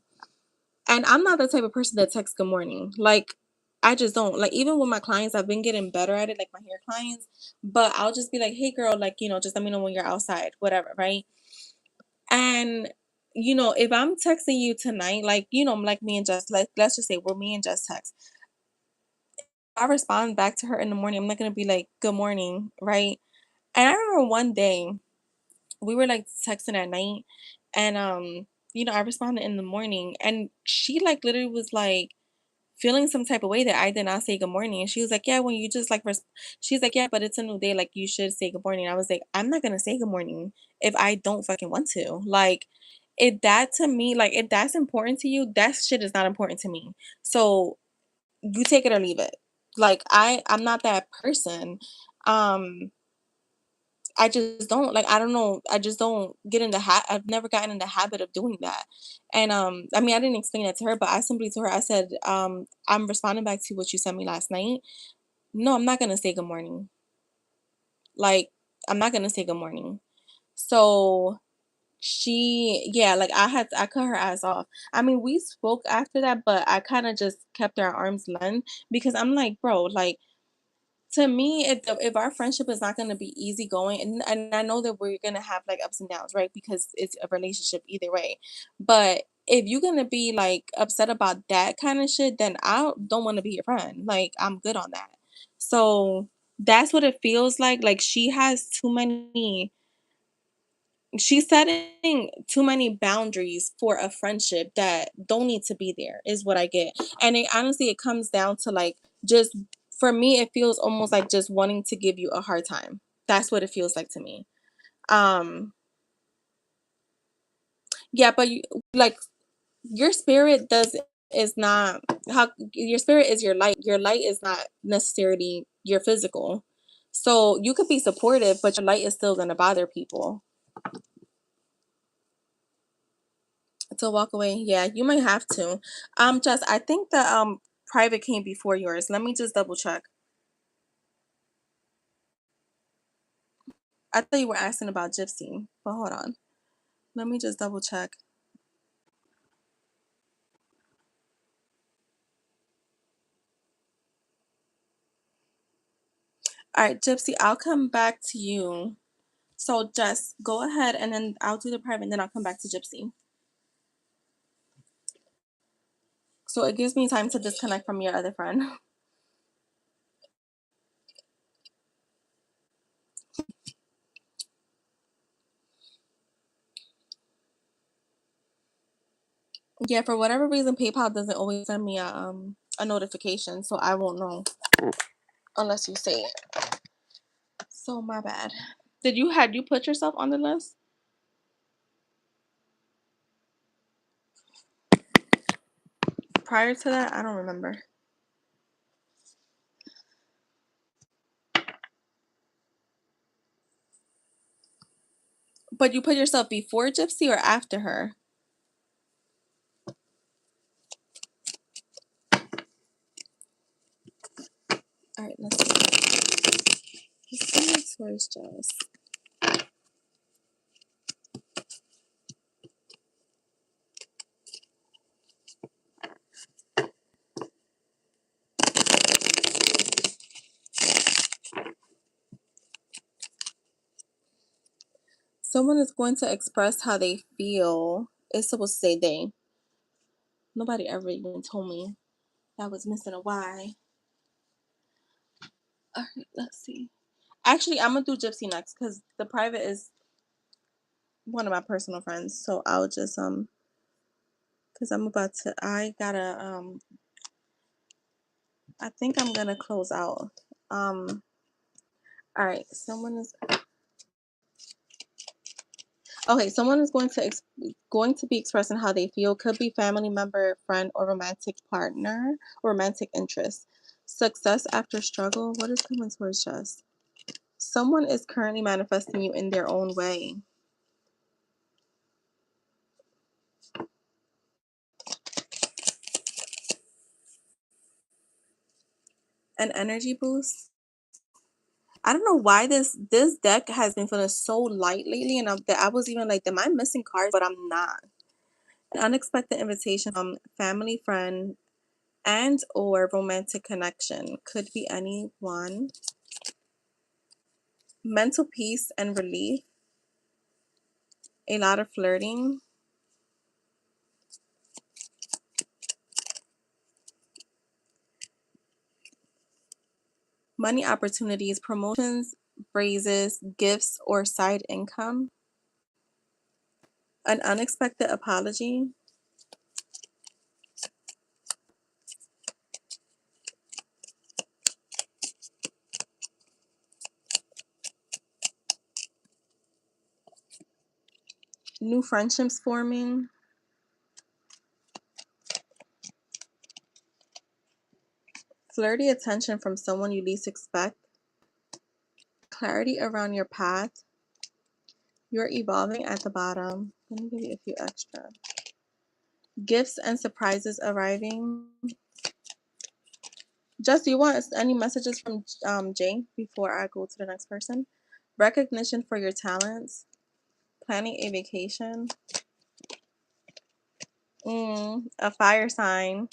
And I'm not the type of person that texts good morning. Like I just don't. Like even with my clients, I've been getting better at it, like my hair clients. But I'll just be like, hey girl, like, just let me know when you're outside, whatever, right? And if I'm texting you tonight, like, like me and Jess, like let's just say we're me and Jess text. I respond back to her in the morning. I'm not gonna be like, good morning, right? And I remember one day we were like texting at night and I responded in the morning and she like literally was like feeling some type of way that I did not say good morning. And she was like, yeah, when you just like, she's like, yeah, but it's a new day. Like, you should say good morning. I was like, I'm not going to say good morning if I don't fucking want to. Like, if that to me, like, if that's important to you, that shit is not important to me. So you take it or leave it. Like, I'm not that person. Um, I just don't like I don't know. I just don't get in the I've never gotten in the habit of doing that. And I mean I didn't explain that to her, but I simply told her, I said, I'm responding back to what you sent me last night. No, I'm not gonna say good morning. Like, I'm not gonna say good morning. So yeah, like I cut her ass off. I mean, we spoke after that, but I kind of just kept her at arm's length because I'm like, bro, like to me, if our friendship is not gonna be easy going, and I know that we're gonna have like ups and downs, right? Because it's a relationship either way. But if you're gonna be like upset about that kind of shit, then I don't want to be your friend. Like I'm good on that. So that's what it feels like. Like she's setting too many boundaries for a friendship that don't need to be there is what I get. And honestly it comes down to like just for me it feels almost like just wanting to give you a hard time. That's what it feels like to me. Um yeah, but like your spirit does is not how your spirit is your light. Your light is not necessarily your physical. So you could be supportive, but your light is still gonna bother people. To walk away, yeah, you might have to. Jess, I think the private came before yours. Let me just double check. I thought you were asking about Gypsy, but hold on. Let me just double check. All right, Gypsy, I'll come back to you. So Jess, go ahead and then I'll do the private and then I'll come back to Gypsy. So it gives me time to disconnect from your other friend. Yeah, for whatever reason, PayPal doesn't always send me a notification, so I won't know unless you say it. So my bad. Had you put yourself on the list? Prior to that, I don't remember. But you put yourself before Gypsy or after her? All right, let's see. Let's see what's towards Jess. Someone is going to express how they feel. It's supposed to say they. Nobody ever even told me that was missing a Y. All right, let's see. Actually, I'm gonna do Gypsy next because the private is one of my personal friends. So I'll just because I gotta I think I'm gonna close out. All right, someone is going to be expressing how they feel. Could be family member, friend, or romantic partner, romantic interest. Success after struggle. What is coming towards us? Someone is currently manifesting you in their own way. An energy boost. I don't know why this deck has been feeling so light lately, and I was even like, am I missing cards? But I'm not. An unexpected invitation from family, friend, and or romantic connection. Could be anyone. Mental peace and relief. A lot of flirting. Money opportunities, promotions, raises, gifts, or side income. An unexpected apology. New friendships forming. Flirty attention from someone you least expect. Clarity around your path. You're evolving at the bottom. Let me give you a few extra. Gifts and surprises arriving. Just, do you want any messages from Jay before I go to the next person? Recognition for your talents. Planning a vacation. A fire sign.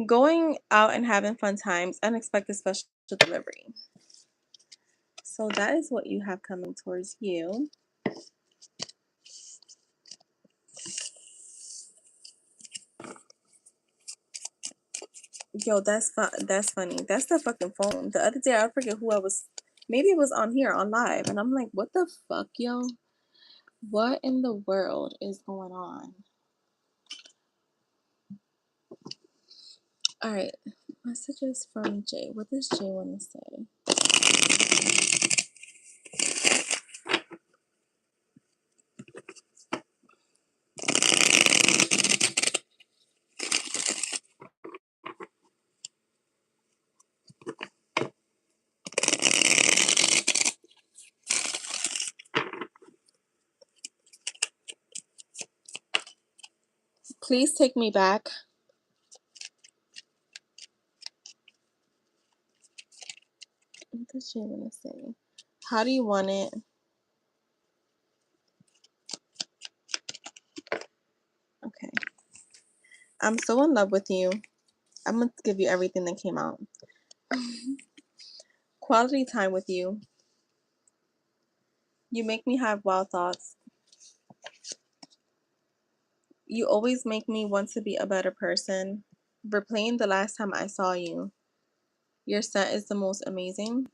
Going out and having fun times. Unexpected special delivery. So that is what you have coming towards you. Yo, that's funny. That's the fucking phone. The other day I forget who I was. Maybe it was on here on live, and I'm like, what the fuck, yo? What in the world is going on? All right, messages from Jay. What does Jay want to say? Please take me back. What does Jay want to say? How do you want it? Okay. I'm so in love with you. I'm going to give you everything that came out. Quality time with you. You make me have wild thoughts. You always make me want to be a better person. Replaying the last time I saw you. Your scent is the most amazing.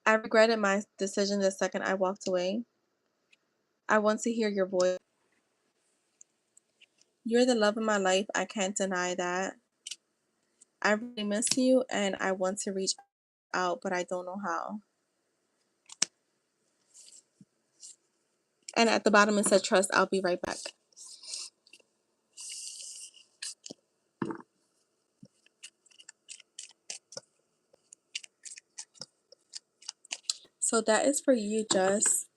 I regretted my decision the second I walked away. I want to hear your voice. You're the love of my life. I can't deny that. I really miss you and I want to reach out, but I don't know how. And at the bottom it said trust. I'll be right back. So that is for you, Jess.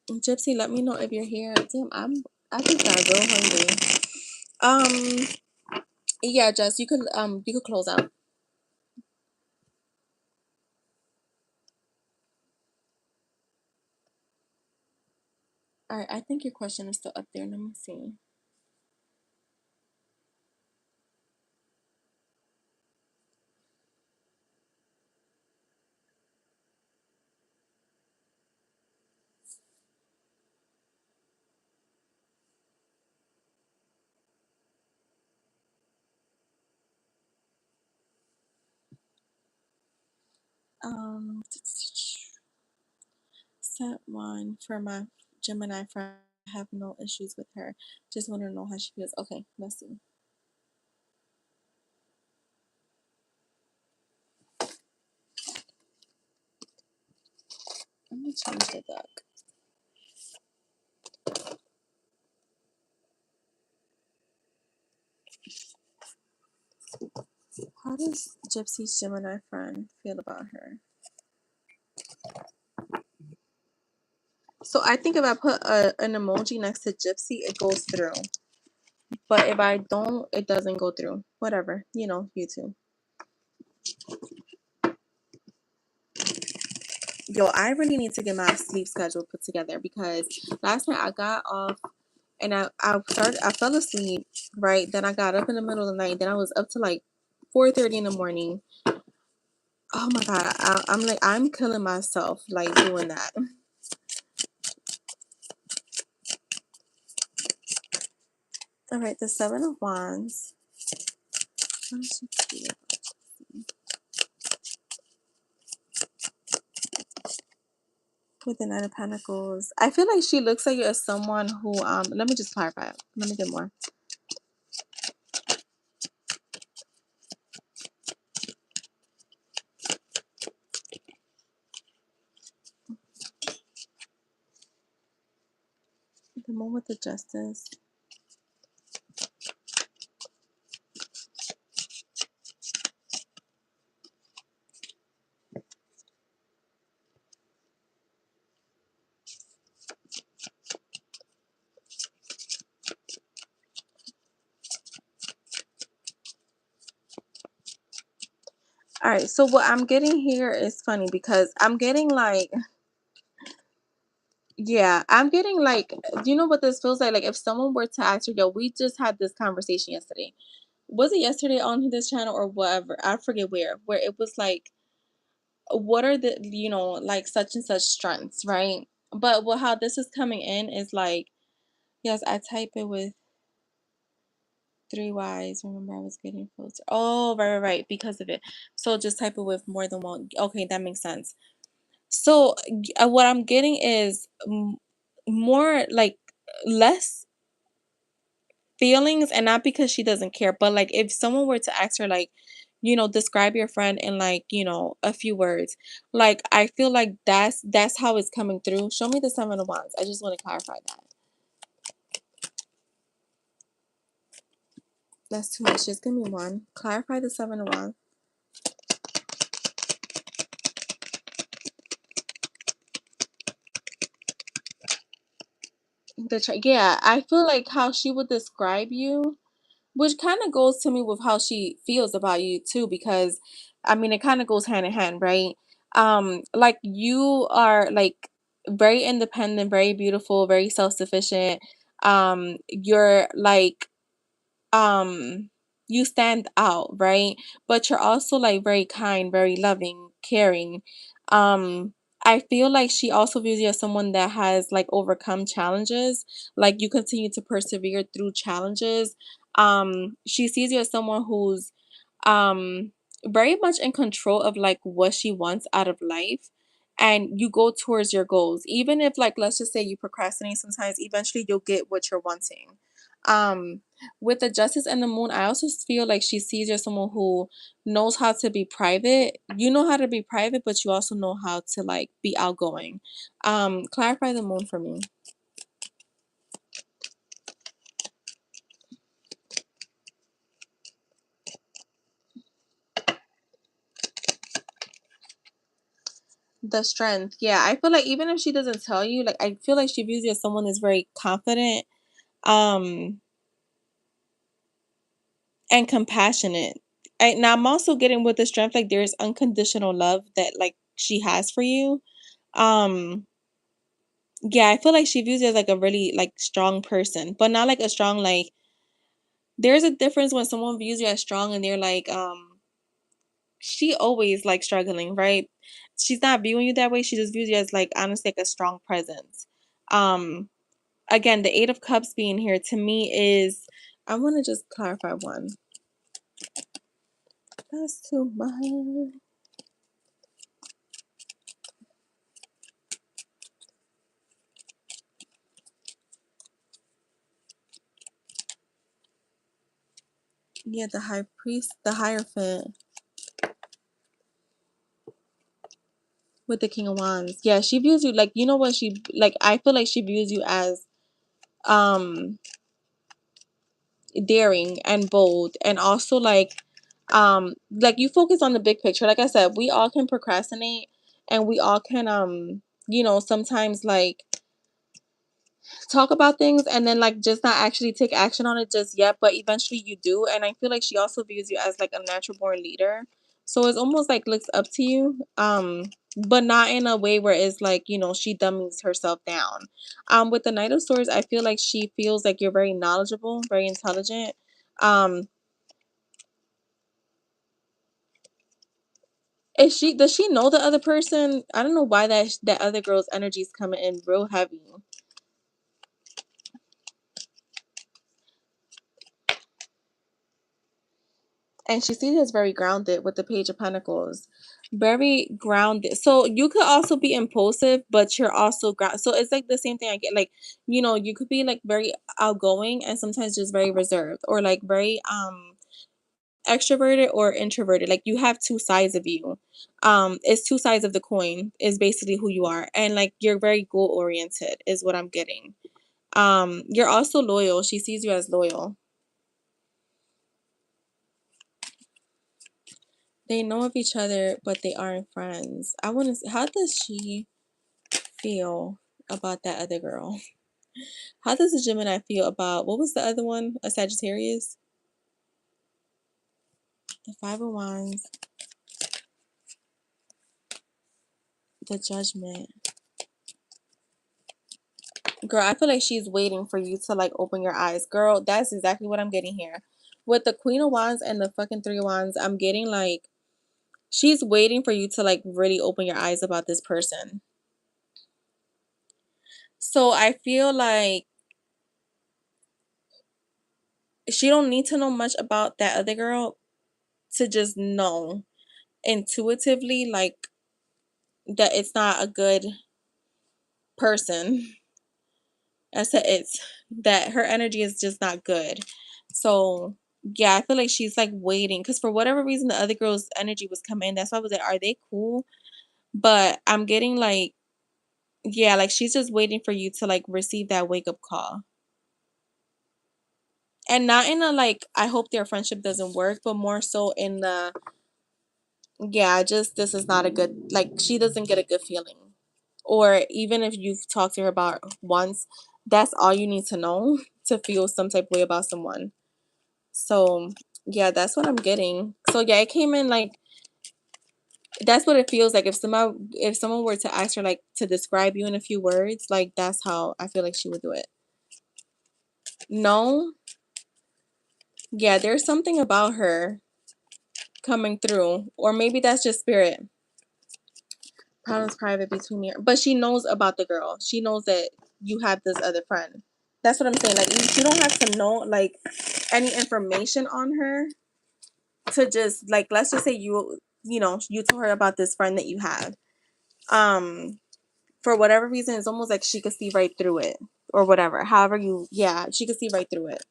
Gypsy, let me know if you're here. Damn, I just got real hungry. Yeah, Jess, you could close out. All right, I think your question is still up there. Let me see. Set one for my Gemini friend. I have no issues with her. Just want to know how she feels. Okay, let's see. Let me change the deck. How does Gypsy's Gemini friend feel about her? So I think if I put an emoji next to Gypsy, it goes through. But if I don't, it doesn't go through. Whatever, you know, YouTube. Yo, I really need to get my sleep schedule put together because last night I got off and I fell asleep, right? Then I got up in the middle of the night. Then I was up to like 4:30 in the morning. Oh my God. I'm like, I'm killing myself like doing that. All right, the Seven of Wands. What does she feel? With the Knight of Pentacles. I feel like she looks at you as someone who, let me just clarify it. Let me get more. The Moon with the Justice. All right, so what I'm getting here is funny because I'm getting like, yeah, I'm getting like, do you know what this feels like? Like if someone were to ask her, yo, we just had this conversation yesterday. Was it yesterday on this channel or whatever? I forget where it was like, what are the, you know, like such and such strengths, right? But what how this is coming in is like, yes, I type it with 3 Ys. Remember, I was getting closer. Oh, right, because of it. So just type it with more than one. Okay, that makes sense. So what I'm getting is more like less feelings, and not because she doesn't care, but like if someone were to ask her, like, you know, describe your friend in like, you know, a few words. Like I feel like that's how it's coming through. Show me the Seven of Wands. I just want to clarify that. That's too much. Just give me one. Clarify the Seven of Wands. Yeah, I feel like how she would describe you, which kind of goes to me with how she feels about you too, because I mean it kind of goes hand in hand, right? Like you are like very independent, very beautiful, very self-sufficient. You're like you stand out, right? But you're also like very kind, very loving, caring. um I feel like she also views you as someone that has like overcome challenges, like you continue to persevere through challenges. She sees you as someone who's um very much in control of like what she wants out of life, and you go towards your goals even if like let's just say you procrastinate sometimes. Eventually you'll get what you're wanting. um with the Justice and the Moon, I also feel like she sees you as someone who knows how to be private. You know how to be private, but you also know how to like be outgoing. Clarify the Moon for me. The Strength. Yeah, I feel like even if she doesn't tell you, like I feel like she views you as someone that's very confident, um, and compassionate. Now I'm also getting with the Strength, like there's unconditional love that like she has for you. Um, yeah, I feel like she views you as like a really like strong person, but not like a strong like. There's a difference when someone views you as strong and they're like, she always like struggling, right? She's not viewing you that way. She just views you as like honestly like a strong presence. Um, again, the Eight of Cups being here to me is, I want to just clarify one. That's too much. Yeah, the High Priest, the Hierophant with the King of Wands. Yeah, she views you like, you know what, she like, I feel like she views you as um daring and bold, and also like you focus on the big picture. Like I said, we all can procrastinate, and we all can you know, sometimes like talk about things and then like just not actually take action on it just yet, but eventually you do. And I feel like she also views you as like a natural born leader. So it's almost like looks up to you. But not in a way where it's like, she dummies herself down. With the Knight of Swords, I feel like she feels like you're very knowledgeable, very intelligent. Um, does she know the other person? I don't know why that other girl's energy is coming in real heavy. And she sees as very grounded with the Page of Pentacles. Very grounded. So you could also be impulsive, but you're also ground. So it's like the same thing I get. Like, you could be like very outgoing and sometimes just very reserved or like very extroverted or introverted. Like you have two sides of you. It's two sides of the coin is basically who you are. And like you're very goal oriented is what I'm getting. You're also loyal. She sees you as loyal. They know of each other, but they aren't friends. I want to. How does she feel about that other girl? How does a Gemini feel about what was the other one? A Sagittarius. The Five of Wands. The Judgment. Girl, I feel like she's waiting for you to like open your eyes. Girl, that's exactly what I'm getting here. With the Queen of Wands and the fucking Three of Wands, I'm getting like she's waiting for you to like really open your eyes about this person. So I feel like she don't need to know much about that other girl to just know intuitively like that it's not a good person. I said it's that her energy is just not good. So yeah, I feel like she's like waiting because for whatever reason the other girl's energy was coming in. That's why I was like, are they cool? But I'm getting like, yeah, like she's just waiting for you to like receive that wake up call. And not in a like, I hope their friendship doesn't work, but more so in the, yeah, just this is not a good, like she doesn't get a good feeling. Or even if you've talked to her about once, that's all you need to know to feel some type of way about someone. So yeah, that's what I'm getting. So yeah, it came in like that's what it feels like if someone were to ask her like to describe you in a few words, like that's how I feel like she would do it. No, yeah, there's something about her coming through, or maybe that's just spirit. Problems private between me, but she knows about the girl. She knows that you have this other friend. That's what I'm saying. Like you don't have to know like any information on her to just like let's just say you told her about this friend that you have. Um, for whatever reason, it's almost like she could see right through it or whatever. However, yeah, she could see right through it.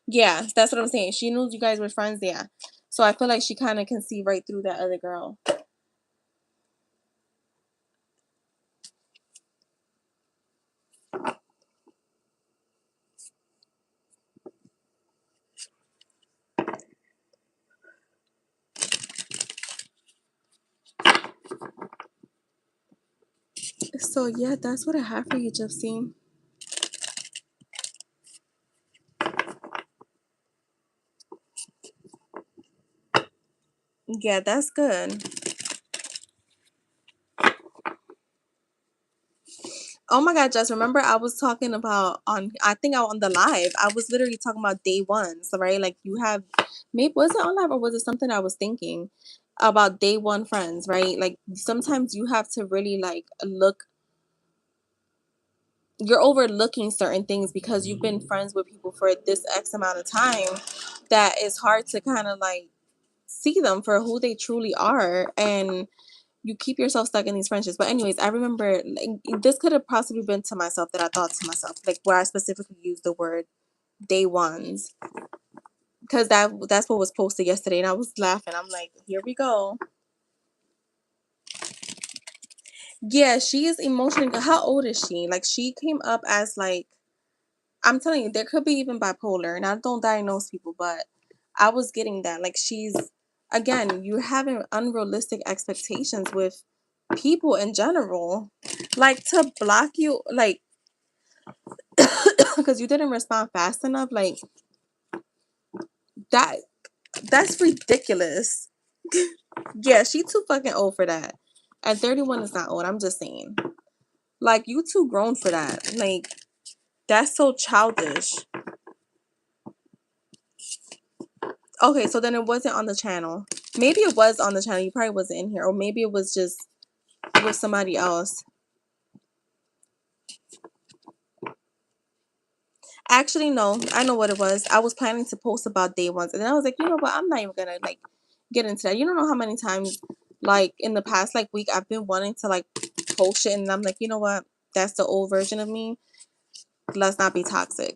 Yeah, that's what I'm saying. She knew you guys were friends. Yeah, so I feel like she kind of can see right through that other girl. So yeah, that's what I have for you, Gypsy. Yeah, that's good. Oh my God, Jess, remember I was talking about I think on the live, I was literally talking about day ones, right? Like you have, maybe, was it on live or was it something I was thinking about day one friends, right? Like sometimes you have to really like you're overlooking certain things because you've been friends with people for this X amount of time that it's hard to kind of like see them for who they truly are. And you keep yourself stuck in these friendships. But anyways, I remember like, this could have possibly been to myself that I thought to myself, like where I specifically used the word day ones. Because that's what was posted yesterday. And I was laughing. I'm like, here we go. Yeah, she is emotionally. How old is she? Like she came up as like, I'm telling you, there could be even bipolar. And I don't diagnose people, but I was getting that. Like she's, again, you're having unrealistic expectations with people in general. Like, to block you, like, because you didn't respond fast enough, like, that that's ridiculous. Yeah, she too fucking old for that. And 31 is not old, I'm just saying. Like, you too grown for that. Like, that's so childish. Okay, so then it wasn't on the channel. Maybe it was on the channel. You probably wasn't in here. Or maybe it was just with somebody else. Actually, no. I know what it was. I was planning to post about day ones. And then I was like, you know what? I'm not even gonna like get into that. You don't know how many times, like, in the past like week, I've been wanting to like post shit, and I'm like, you know what? That's the old version of me. Let's not be toxic.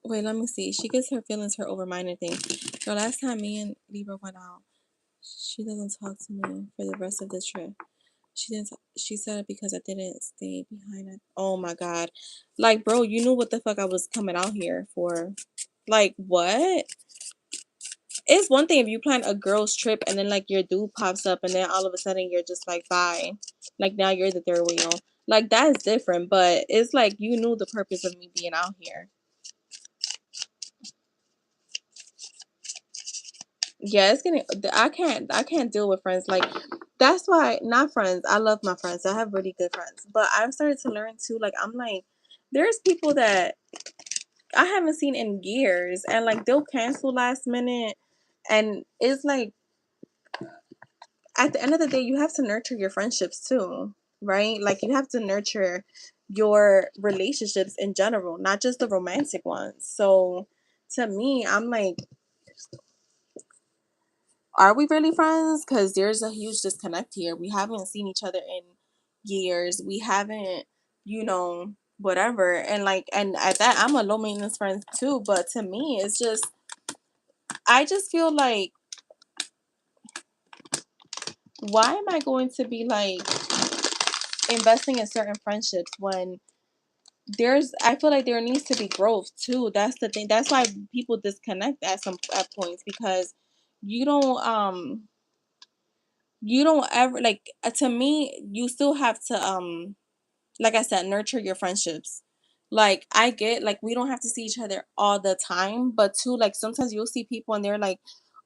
Wait, let me see. She gets her feelings hurt over minor things. The last time me and Libra went out, she doesn't talk to me for the rest of the trip. She didn't. She said it because I didn't stay behind it. Oh my god, like, bro, you knew what the fuck I was coming out here for. Like, what? It's one thing if you plan a girl's trip and then like your dude pops up and then all of a sudden you're just like, bye. Like, now you're the third wheel. Like, that's different. But it's like you knew the purpose of me being out here. Yeah, it's getting. I can't deal with friends. Like, that's why, not friends. I love my friends. I have really good friends. But I've started to learn too. Like, I'm like, there's people that I haven't seen in years, and like they'll cancel last minute, and it's like at the end of the day, you have to nurture your friendships too, right? Like, you have to nurture your relationships in general, not just the romantic ones. So to me, I'm like, are we really friends? Because there's a huge disconnect here. We haven't seen each other in years. We haven't, whatever. And like, and at that, I'm a low maintenance friend too. But to me, it's just, I just feel like, why am I going to be like investing in certain friendships when I feel like there needs to be growth too. That's the thing. That's why people disconnect at points, because you don't, you don't ever like, to me, you still have to, like I said, nurture your friendships. Like, I get, like, we don't have to see each other all the time, but too, like, sometimes you'll see people and they're like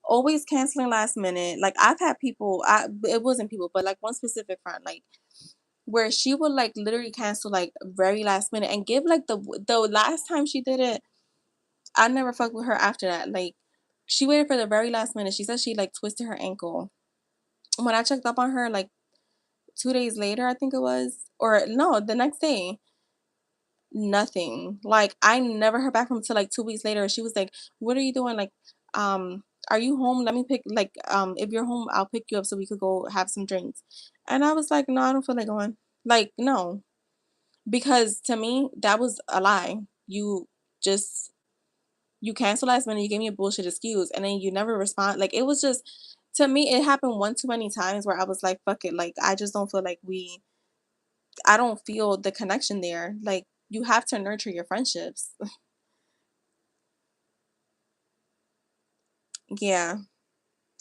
always canceling last minute. Like, I've had people, it wasn't people, but like one specific friend, like, where she would like literally cancel like very last minute and give like the last time she did it, I never fucked with her after that. Like, she waited for the very last minute. She said she like twisted her ankle. When I checked up on her, like 2 days later, I think it was, or no, the next day, nothing. Like, I never heard back from her till like 2 weeks later. She was like, "What are you doing? Like, are you home? Let me pick, like, if you're home, I'll pick you up so we could go have some drinks." And I was like, "No, I don't feel like going." Like, no, because to me, that was a lie. Just you cancel last minute, you gave me a bullshit excuse, and then you never respond. Like, it was just, to me, it happened one too many times where I was like, fuck it. Like, I just don't feel like I don't feel the connection there. Like, you have to nurture your friendships. Yeah.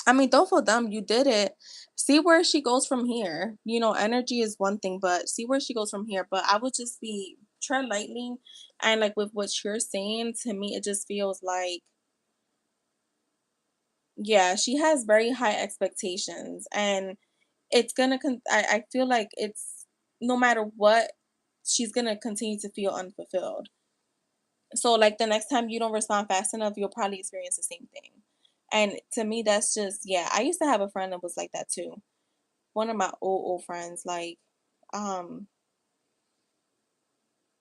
I mean, don't feel dumb. You did it. See where she goes from here. Energy is one thing, but see where she goes from here. But I would just be tread lightly. And like with what you're saying, to me, it just feels like, yeah, she has very high expectations. And it's gonna, I feel like it's, no matter what, she's gonna continue to feel unfulfilled. So like the next time you don't respond fast enough, you'll probably experience the same thing. And to me, that's just, yeah, I used to have a friend that was like that too. One of my old friends, like, um,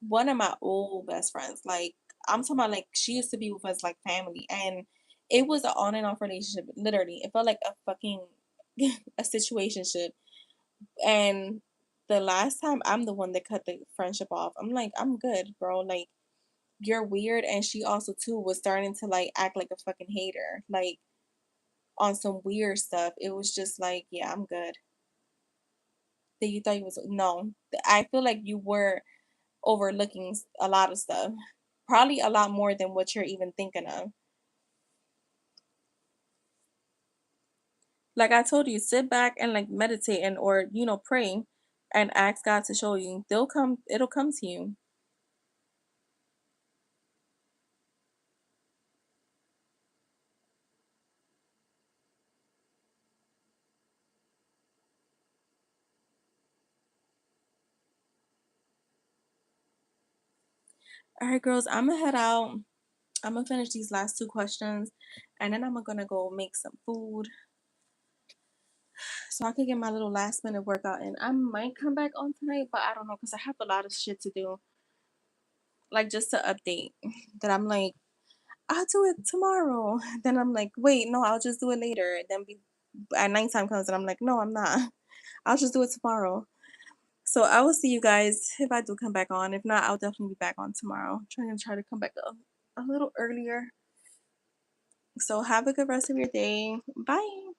one of my old best friends, like, I'm talking about, like, she used to be with us like family, and it was an on and off relationship. Literally, it felt like a fucking a situationship. And the last time, I'm the one that cut the friendship off. I'm like, I'm good, bro. Like, you're weird, and she also too was starting to like act like a fucking hater, like on some weird stuff. It was just like, yeah, I'm good. That you thought you was, no. I feel like you were overlooking a lot of stuff, probably a lot more than what you're even thinking of. Like I told you, sit back and like meditate and or pray and ask God to show you. It'll come to you. All right, girls, I'm gonna head out. I'm gonna finish these last two questions and then I'm gonna go make some food so I can get my little last minute workout in. I might come back on tonight, but I don't know because I have a lot of shit to do. Like just to update that I'm like, I'll do it tomorrow. Then I'm like, wait, no, I'll just do it later. Then at nighttime comes and I'm like, no, I'm not. I'll just do it tomorrow. So I will see you guys if I do come back on. If not, I'll definitely be back on tomorrow. Trying to try to come back a little earlier. So have a good rest of your day. Bye.